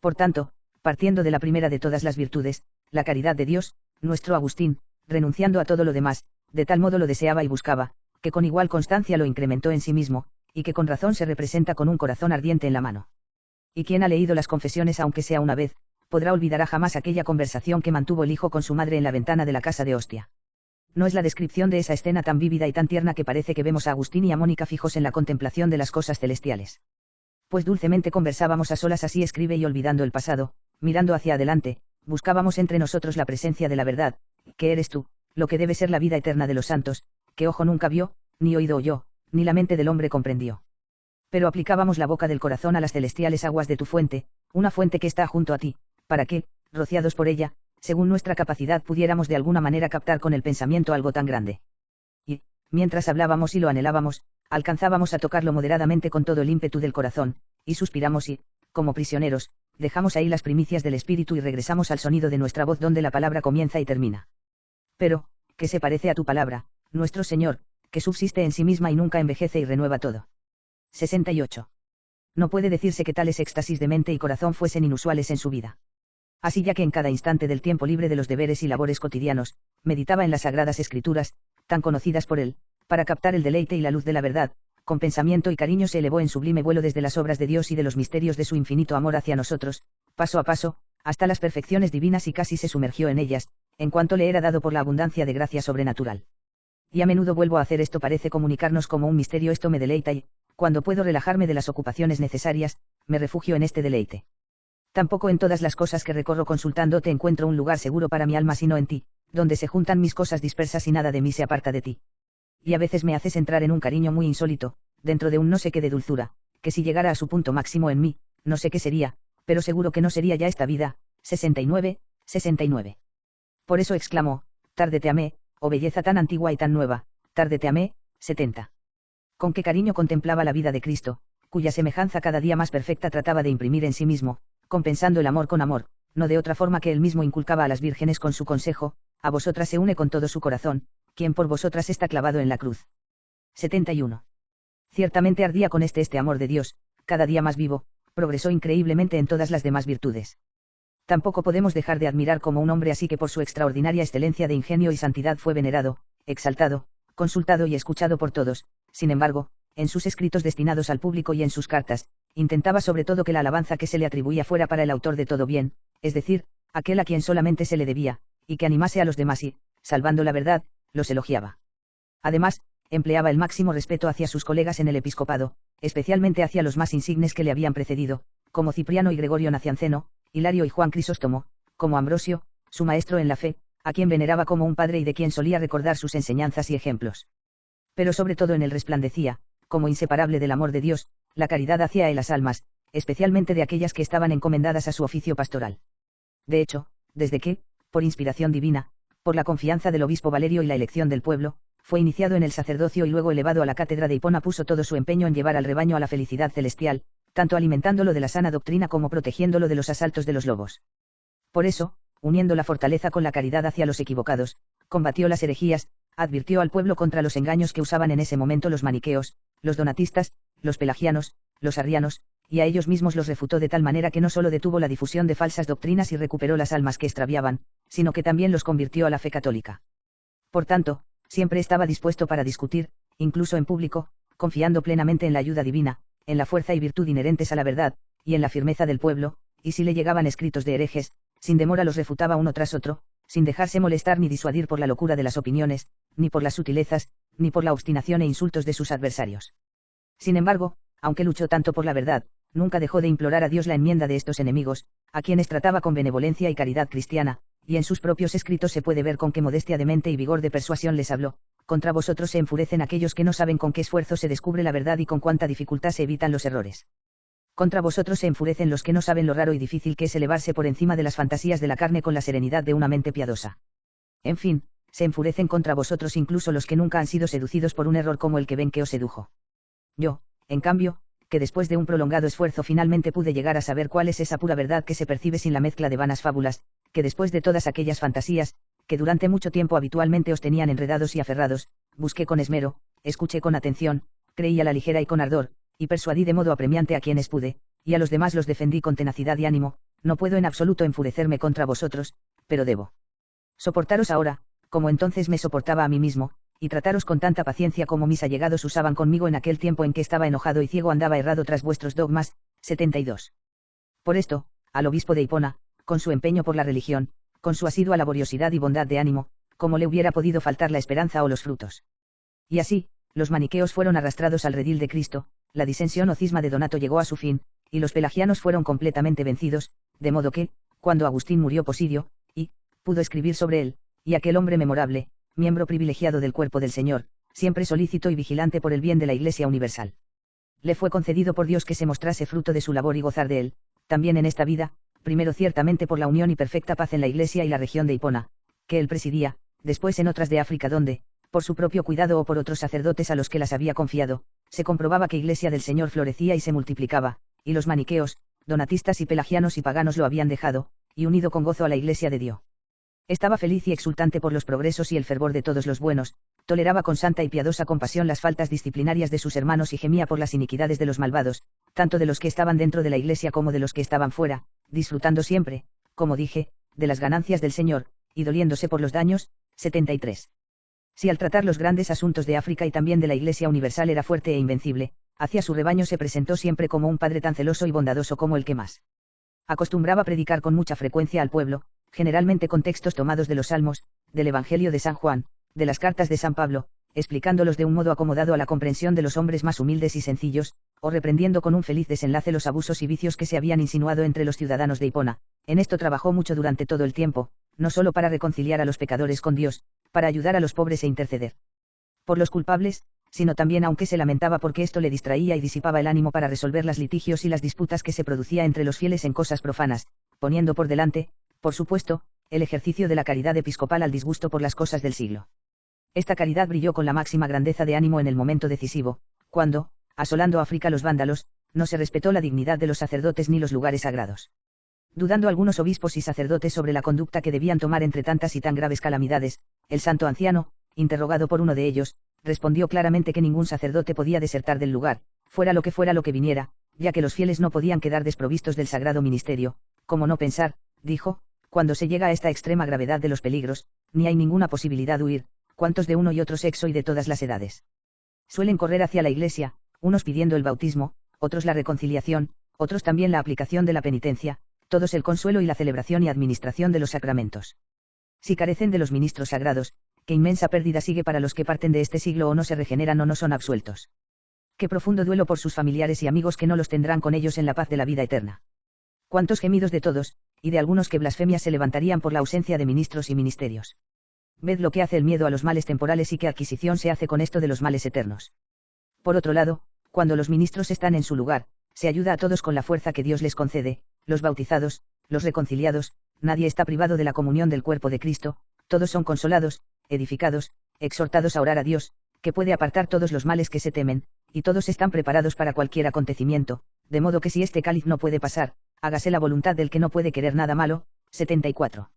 Speaker 1: Por tanto, partiendo de la primera de todas las virtudes, la caridad de Dios, nuestro Agustín, renunciando a todo lo demás, de tal modo lo deseaba y buscaba, que con igual constancia lo incrementó en sí mismo, y que con razón se representa con un corazón ardiente en la mano. Y quien ha leído las confesiones aunque sea una vez, podrá olvidar jamás aquella conversación que mantuvo el hijo con su madre en la ventana de la casa de Ostia. No es la descripción de esa escena tan vívida y tan tierna que parece que vemos a Agustín y a Mónica fijos en la contemplación de las cosas celestiales. Pues dulcemente conversábamos a solas, así escribe, y olvidando el pasado, mirando hacia adelante, buscábamos entre nosotros la presencia de la verdad, que eres tú, lo que debe ser la vida eterna de los santos, que ojo nunca vio, ni oído oyó, ni la mente del hombre comprendió. Pero aplicábamos la boca del corazón a las celestiales aguas de tu fuente, una fuente que está junto a ti, para que, rociados por ella, según nuestra capacidad pudiéramos de alguna manera captar con el pensamiento algo tan grande. Y, mientras hablábamos y lo anhelábamos, alcanzábamos a tocarlo moderadamente con todo el ímpetu del corazón, y suspiramos y, como prisioneros, dejamos ahí las primicias del espíritu y regresamos al sonido de nuestra voz donde la palabra comienza y termina. Pero, ¿qué se parece a tu palabra, nuestro Señor, que subsiste en sí misma y nunca envejece y renueva todo? 68. No puede decirse que tales éxtasis de mente y corazón fuesen inusuales en su vida. Así, ya que en cada instante del tiempo libre de los deberes y labores cotidianos, meditaba en las sagradas escrituras, tan conocidas por él, para captar el deleite y la luz de la verdad, con pensamiento y cariño se elevó en sublime vuelo desde las obras de Dios y de los misterios de su infinito amor hacia nosotros, paso a paso, hasta las perfecciones divinas, y casi se sumergió en ellas, en cuanto le era dado por la abundancia de gracia sobrenatural. Y a menudo vuelvo a hacer esto, parece comunicarnos como un misterio, esto me deleita y, cuando puedo relajarme de las ocupaciones necesarias, me refugio en este deleite. Tampoco en todas las cosas que recorro consultándote encuentro un lugar seguro para mi alma sino en ti, donde se juntan mis cosas dispersas y nada de mí se aparta de ti. Y a veces me haces entrar en un cariño muy insólito, dentro de un no sé qué de dulzura, que si llegara a su punto máximo en mí, no sé qué sería, pero seguro que no sería ya esta vida. 69. Por eso exclamó, tarde te amé, oh belleza tan antigua y tan nueva, tarde te amé. 70. Con qué cariño contemplaba la vida de Cristo, cuya semejanza cada día más perfecta trataba de imprimir en sí mismo, compensando el amor con amor, no de otra forma que él mismo inculcaba a las vírgenes con su consejo, a vosotras se une con todo su corazón, quien por vosotras está clavado en la cruz. 71. Ciertamente ardía con este amor de Dios, cada día más vivo, progresó increíblemente en todas las demás virtudes. Tampoco podemos dejar de admirar como un hombre así, que por su extraordinaria excelencia de ingenio y santidad fue venerado, exaltado, consultado y escuchado por todos. Sin embargo, en sus escritos destinados al público y en sus cartas, intentaba sobre todo que la alabanza que se le atribuía fuera para el autor de todo bien, es decir, aquel a quien solamente se le debía, y que animase a los demás y, salvando la verdad, los elogiaba. Además, empleaba el máximo respeto hacia sus colegas en el episcopado, especialmente hacia los más insignes que le habían precedido, como Cipriano y Gregorio Nacianceno, Hilario y Juan Crisóstomo, como Ambrosio, su maestro en la fe, a quien veneraba como un padre y de quien solía recordar sus enseñanzas y ejemplos. Pero sobre todo en él resplandecía, como inseparable del amor de Dios, la caridad hacia las almas, especialmente de aquellas que estaban encomendadas a su oficio pastoral. De hecho, desde que, por inspiración divina, por la confianza del obispo Valerio y la elección del pueblo, fue iniciado en el sacerdocio y luego elevado a la cátedra de Hipona, puso todo su empeño en llevar al rebaño a la felicidad celestial, tanto alimentándolo de la sana doctrina como protegiéndolo de los asaltos de los lobos. Por eso, uniendo la fortaleza con la caridad hacia los equivocados, combatió las herejías, advirtió al pueblo contra los engaños que usaban en ese momento los maniqueos, los donatistas, los pelagianos, los arrianos, y a ellos mismos los refutó de tal manera que no solo detuvo la difusión de falsas doctrinas y recuperó las almas que extraviaban, sino que también los convirtió a la fe católica. Por tanto, siempre estaba dispuesto para discutir, incluso en público, confiando plenamente en la ayuda divina, en la fuerza y virtud inherentes a la verdad, y en la firmeza del pueblo, y si le llegaban escritos de herejes, sin demora los refutaba uno tras otro, sin dejarse molestar ni disuadir por la locura de las opiniones, ni por las sutilezas, ni por la obstinación e insultos de sus adversarios. Sin embargo, aunque luchó tanto por la verdad, nunca dejó de implorar a Dios la enmienda de estos enemigos, a quienes trataba con benevolencia y caridad cristiana, y en sus propios escritos se puede ver con qué modestia de mente y vigor de persuasión les habló. Contra vosotros se enfurecen aquellos que no saben con qué esfuerzo se descubre la verdad y con cuánta dificultad se evitan los errores. Contra vosotros se enfurecen los que no saben lo raro y difícil que es elevarse por encima de las fantasías de la carne con la serenidad de una mente piadosa. En fin, se enfurecen contra vosotros incluso los que nunca han sido seducidos por un error como el que ven que os sedujo. Yo, en cambio, que después de un prolongado esfuerzo finalmente pude llegar a saber cuál es esa pura verdad que se percibe sin la mezcla de vanas fábulas, que después de todas aquellas fantasías, que durante mucho tiempo habitualmente os tenían enredados y aferrados, busqué con esmero, escuché con atención, creí a la ligera y con ardor, y persuadí de modo apremiante a quienes pude, y a los demás los defendí con tenacidad y ánimo. No puedo en absoluto enfurecerme contra vosotros, pero debo soportaros ahora, como entonces me soportaba a mí mismo, y trataros con tanta paciencia como mis allegados usaban conmigo en aquel tiempo en que estaba enojado y ciego andaba errado tras vuestros dogmas. 72. Por esto, al obispo de Hipona, con su empeño por la religión, con su asidua laboriosidad y bondad de ánimo, como le hubiera podido faltar la esperanza o los frutos. Y así, los maniqueos fueron arrastrados al redil de Cristo, la disensión o cisma de Donato llegó a su fin, y los pelagianos fueron completamente vencidos, de modo que, cuando Agustín murió Posidio, y pudo escribir sobre él, y aquel hombre memorable, miembro privilegiado del cuerpo del Señor, siempre solícito y vigilante por el bien de la Iglesia universal. Le fue concedido por Dios que se mostrase fruto de su labor y gozar de él, también en esta vida, primero ciertamente por la unión y perfecta paz en la Iglesia y la región de Hipona, que él presidía, después en otras de África donde, por su propio cuidado o por otros sacerdotes a los que las había confiado, se comprobaba que Iglesia del Señor florecía y se multiplicaba, y los maniqueos, donatistas y pelagianos y paganos lo habían dejado, y unido con gozo a la Iglesia de Dios. Estaba feliz y exultante por los progresos y el fervor de todos los buenos, toleraba con santa y piadosa compasión las faltas disciplinarias de sus hermanos y gemía por las iniquidades de los malvados, tanto de los que estaban dentro de la Iglesia como de los que estaban fuera, disfrutando siempre, como dije, de las ganancias del Señor, y doliéndose por los daños. 73. Si al tratar los grandes asuntos de África y también de la Iglesia universal era fuerte e invencible, hacia su rebaño se presentó siempre como un padre tan celoso y bondadoso como el que más. Acostumbraba predicar con mucha frecuencia al pueblo, generalmente con textos tomados de los Salmos, del Evangelio de San Juan, de las cartas de San Pablo, explicándolos de un modo acomodado a la comprensión de los hombres más humildes y sencillos, o reprendiendo con un feliz desenlace los abusos y vicios que se habían insinuado entre los ciudadanos de Hipona. En esto trabajó mucho durante todo el tiempo, no solo para reconciliar a los pecadores con Dios, para ayudar a los pobres e interceder por los culpables, sino también aunque se lamentaba porque esto le distraía y disipaba el ánimo para resolver las litigios y las disputas que se producía entre los fieles en cosas profanas, poniendo por delante, por supuesto, el ejercicio de la caridad episcopal al disgusto por las cosas del siglo. Esta caridad brilló con la máxima grandeza de ánimo en el momento decisivo, cuando, asolando África los vándalos, no se respetó la dignidad de los sacerdotes ni los lugares sagrados. Dudando algunos obispos y sacerdotes sobre la conducta que debían tomar entre tantas y tan graves calamidades, el santo anciano, interrogado por uno de ellos, respondió claramente que ningún sacerdote podía desertar del lugar, fuera lo que viniera, ya que los fieles no podían quedar desprovistos del sagrado ministerio. Como no pensar, dijo, cuando se llega a esta extrema gravedad de los peligros, ni hay ninguna posibilidad de huir, cuantos de uno y otro sexo y de todas las edades suelen correr hacia la Iglesia, unos pidiendo el bautismo, otros la reconciliación, otros también la aplicación de la penitencia, todos el consuelo y la celebración y administración de los sacramentos. Si carecen de los ministros sagrados, qué inmensa pérdida sigue para los que parten de este siglo o no se regeneran o no son absueltos. Qué profundo duelo por sus familiares y amigos que no los tendrán con ellos en la paz de la vida eterna. Cuántos gemidos de todos, y de algunos que blasfemias se levantarían por la ausencia de ministros y ministerios. Ved lo que hace el miedo a los males temporales y qué adquisición se hace con esto de los males eternos. Por otro lado, cuando los ministros están en su lugar, se ayuda a todos con la fuerza que Dios les concede, los bautizados, los reconciliados, nadie está privado de la comunión del cuerpo de Cristo, todos son consolados, edificados, exhortados a orar a Dios, que puede apartar todos los males que se temen, y todos están preparados para cualquier acontecimiento, de modo que si este cáliz no puede pasar, hágase la voluntad del que no puede querer nada malo. 74.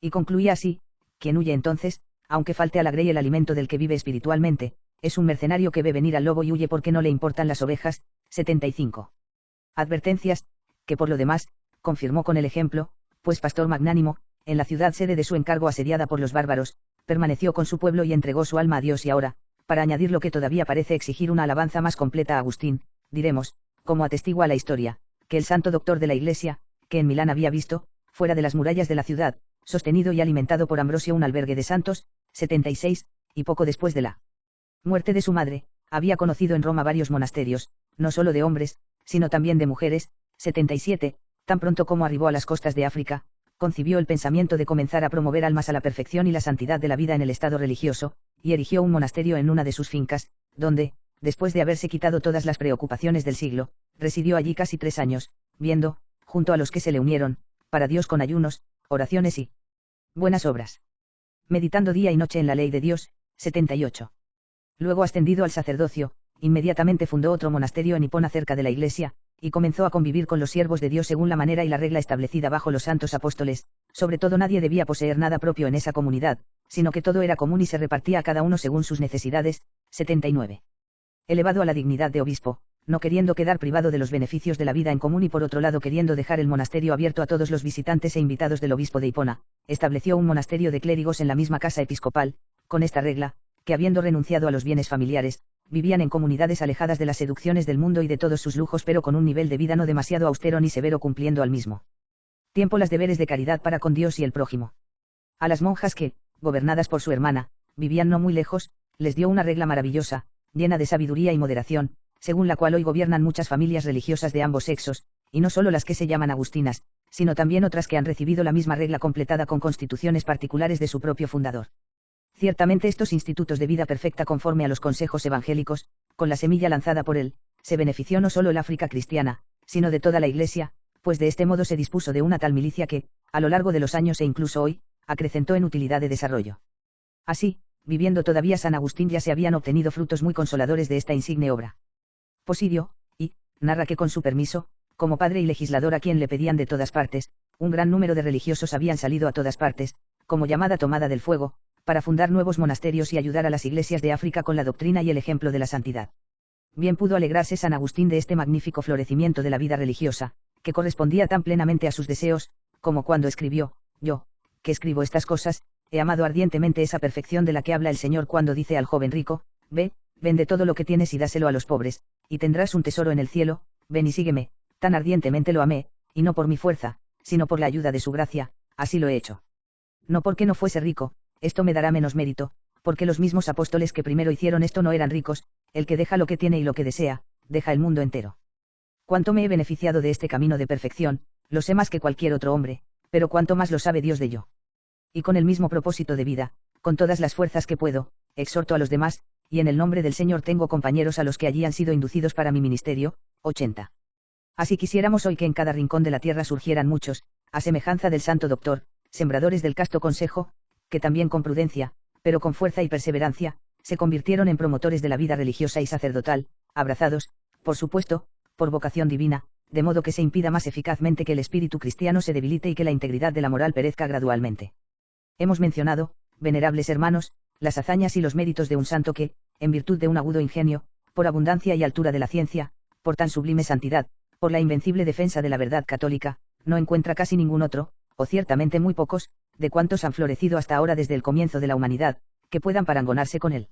Speaker 1: Y concluía así: quien huye entonces, aunque falte a la grey el alimento del que vive espiritualmente, es un mercenario que ve venir al lobo y huye porque no le importan las ovejas. 75. Advertencias, que por lo demás, confirmó con el ejemplo, pues pastor magnánimo, en la ciudad sede de su encargo asediada por los bárbaros, permaneció con su pueblo y entregó su alma a Dios. Y ahora, para añadir lo que todavía parece exigir una alabanza más completa a Agustín, diremos, como atestigua la historia, que el santo doctor de la Iglesia, que en Milán había visto, fuera de las murallas de la ciudad, sostenido y alimentado por Ambrosio un albergue de santos. 76, y poco después de la muerte de su madre, había conocido en Roma varios monasterios, no solo de hombres, sino también de mujeres. 77, tan pronto como arribó a las costas de África, concibió el pensamiento de comenzar a promover almas a la perfección y la santidad de la vida en el estado religioso, y erigió un monasterio en una de sus fincas, donde, después de haberse quitado todas las preocupaciones del siglo, residió allí casi 3 años, viendo, junto a los que se le unieron, para Dios con ayunos, oraciones y buenas obras. Meditando día y noche en la ley de Dios, 78. Luego ascendido al sacerdocio, inmediatamente fundó otro monasterio en Hipona cerca de la iglesia, y comenzó a convivir con los siervos de Dios según la manera y la regla establecida bajo los santos apóstoles. Sobre todo nadie debía poseer nada propio en esa comunidad, sino que todo era común y se repartía a cada uno según sus necesidades. 79. Elevado a la dignidad de obispo, no queriendo quedar privado de los beneficios de la vida en común y por otro lado queriendo dejar el monasterio abierto a todos los visitantes e invitados del obispo de Hipona, estableció un monasterio de clérigos en la misma casa episcopal, con esta regla, que habiendo renunciado a los bienes familiares, vivían en comunidades alejadas de las seducciones del mundo y de todos sus lujos pero con un nivel de vida no demasiado austero ni severo cumpliendo al mismo tiempo las deberes de caridad para con Dios y el prójimo. A las monjas que, gobernadas por su hermana, vivían no muy lejos, les dio una regla maravillosa, llena de sabiduría y moderación, según la cual hoy gobiernan muchas familias religiosas de ambos sexos, y no solo las que se llaman agustinas, sino también otras que han recibido la misma regla completada con constituciones particulares de su propio fundador. Ciertamente estos institutos de vida perfecta conforme a los consejos evangélicos, con la semilla lanzada por él, se benefició no solo el África cristiana, sino de toda la Iglesia, pues de este modo se dispuso de una tal milicia que, a lo largo de los años e incluso hoy, acrecentó en utilidad de desarrollo. Así, viviendo todavía San Agustín ya se habían obtenido frutos muy consoladores de esta insigne obra. Posidio, y, narra que con su permiso, como padre y legislador a quien le pedían de todas partes, un gran número de religiosos habían salido a todas partes, como llamada tomada del fuego, para fundar nuevos monasterios y ayudar a las iglesias de África con la doctrina y el ejemplo de la santidad. Bien pudo alegrarse San Agustín de este magnífico florecimiento de la vida religiosa, que correspondía tan plenamente a sus deseos, como cuando escribió: yo, que escribo estas cosas, he amado ardientemente esa perfección de la que habla el Señor cuando dice al joven rico: ve, vende todo lo que tienes y dáselo a los pobres, y tendrás un tesoro en el cielo. Ven y sígueme. Tan ardientemente lo amé, y no por mi fuerza, sino por la ayuda de su gracia, así lo he hecho. No porque no fuese rico, esto me dará menos mérito, porque los mismos apóstoles que primero hicieron esto no eran ricos. El que deja lo que tiene y lo que desea, deja el mundo entero. Cuánto me he beneficiado de este camino de perfección, lo sé más que cualquier otro hombre, pero cuánto más lo sabe Dios de yo. Y con el mismo propósito de vida, con todas las fuerzas que puedo, exhorto a los demás, y en el nombre del Señor tengo compañeros a los que allí han sido inducidos para mi ministerio. 80. Así quisiéramos hoy que en cada rincón de la tierra surgieran muchos, a semejanza del santo doctor, sembradores del casto consejo, que también con prudencia, pero con fuerza y perseverancia, se convirtieron en promotores de la vida religiosa y sacerdotal, abrazados, por supuesto, por vocación divina, de modo que se impida más eficazmente que el espíritu cristiano se debilite y que la integridad de la moral perezca gradualmente. Hemos mencionado, venerables hermanos, las hazañas y los méritos de un santo que, en virtud de un agudo ingenio, por abundancia y altura de la ciencia, por tan sublime santidad, por la invencible defensa de la verdad católica, no encuentra casi ningún otro, o ciertamente muy pocos, de cuantos han florecido hasta ahora desde el comienzo de la humanidad, que puedan parangonarse con él.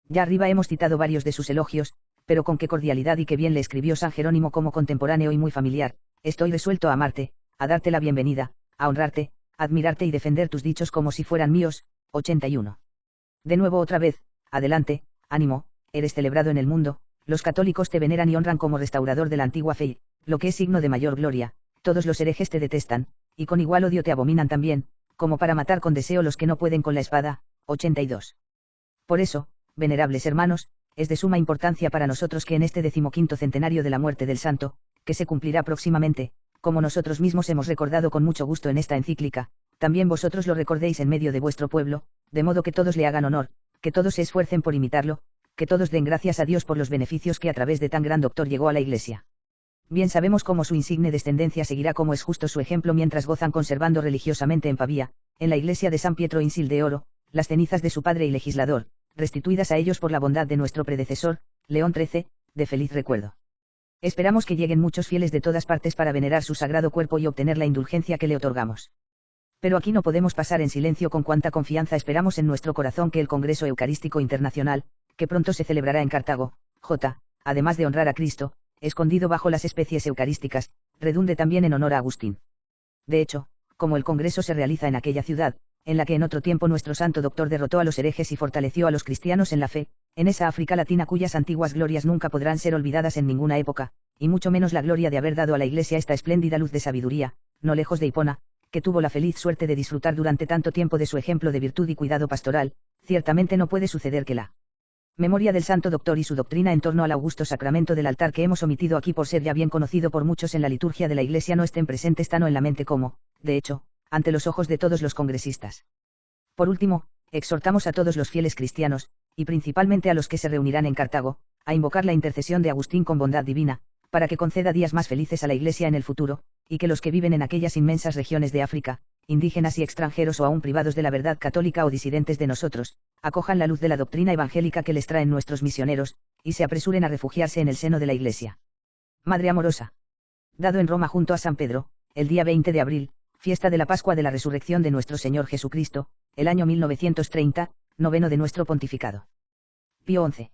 Speaker 1: Ya arriba hemos citado varios de sus elogios, pero con qué cordialidad y qué bien le escribió San Jerónimo como contemporáneo y muy familiar: estoy resuelto a amarte, a darte la bienvenida, a honrarte, a admirarte y defender tus dichos como si fueran míos. 81. De nuevo otra vez, adelante, ánimo, eres celebrado en el mundo, los católicos te veneran y honran como restaurador de la antigua fe, lo que es signo de mayor gloria. Todos los herejes te detestan, y con igual odio te abominan también, como para matar con deseo los que no pueden con la espada. 82. Por eso, venerables hermanos, es de suma importancia para nosotros que en este 15º centenario de la muerte del santo, que se cumplirá próximamente, como nosotros mismos hemos recordado con mucho gusto en esta encíclica, también vosotros lo recordéis en medio de vuestro pueblo, de modo que todos le hagan honor, que todos se esfuercen por imitarlo, que todos den gracias a Dios por los beneficios que a través de tan gran doctor llegó a la Iglesia. Bien sabemos cómo su insigne descendencia seguirá como es justo su ejemplo mientras gozan conservando religiosamente en Pavía, en la iglesia de San Pietro in Sil de oro, las cenizas de su padre y legislador, restituidas a ellos por la bondad de nuestro predecesor, León XIII, de feliz recuerdo. Esperamos que lleguen muchos fieles de todas partes para venerar su sagrado cuerpo y obtener la indulgencia que le otorgamos. Pero aquí no podemos pasar en silencio con cuánta confianza esperamos en nuestro corazón que el Congreso Eucarístico Internacional, que pronto se celebrará en Cartago, además de honrar a Cristo, escondido bajo las especies eucarísticas, redunde también en honor a Agustín. De hecho, como el Congreso se realiza en aquella ciudad, en la que en otro tiempo nuestro santo doctor derrotó a los herejes y fortaleció a los cristianos en la fe, en esa África latina cuyas antiguas glorias nunca podrán ser olvidadas en ninguna época, y mucho menos la gloria de haber dado a la Iglesia esta espléndida luz de sabiduría, no lejos de Hipona, que tuvo la feliz suerte de disfrutar durante tanto tiempo de su ejemplo de virtud y cuidado pastoral, ciertamente no puede suceder que la Memoria del Santo Doctor y su doctrina en torno al augusto sacramento del altar que hemos omitido aquí por ser ya bien conocido por muchos en la liturgia de la Iglesia no estén presentes tan o en la mente como, de hecho, ante los ojos de todos los congresistas. Por último, exhortamos a todos los fieles cristianos, y principalmente a los que se reunirán en Cartago, a invocar la intercesión de Agustín con bondad divina, para que conceda días más felices a la Iglesia en el futuro, y que los que viven en aquellas inmensas regiones de África, indígenas y extranjeros o aún privados de la verdad católica o disidentes de nosotros, acojan la luz de la doctrina evangélica que les traen nuestros misioneros, y se apresuren a refugiarse en el seno de la Iglesia. Madre amorosa. Dado en Roma junto a San Pedro, el día 20 de abril, fiesta de la Pascua de la Resurrección de nuestro Señor Jesucristo, el año 1930, noveno de nuestro pontificado. Pío XI.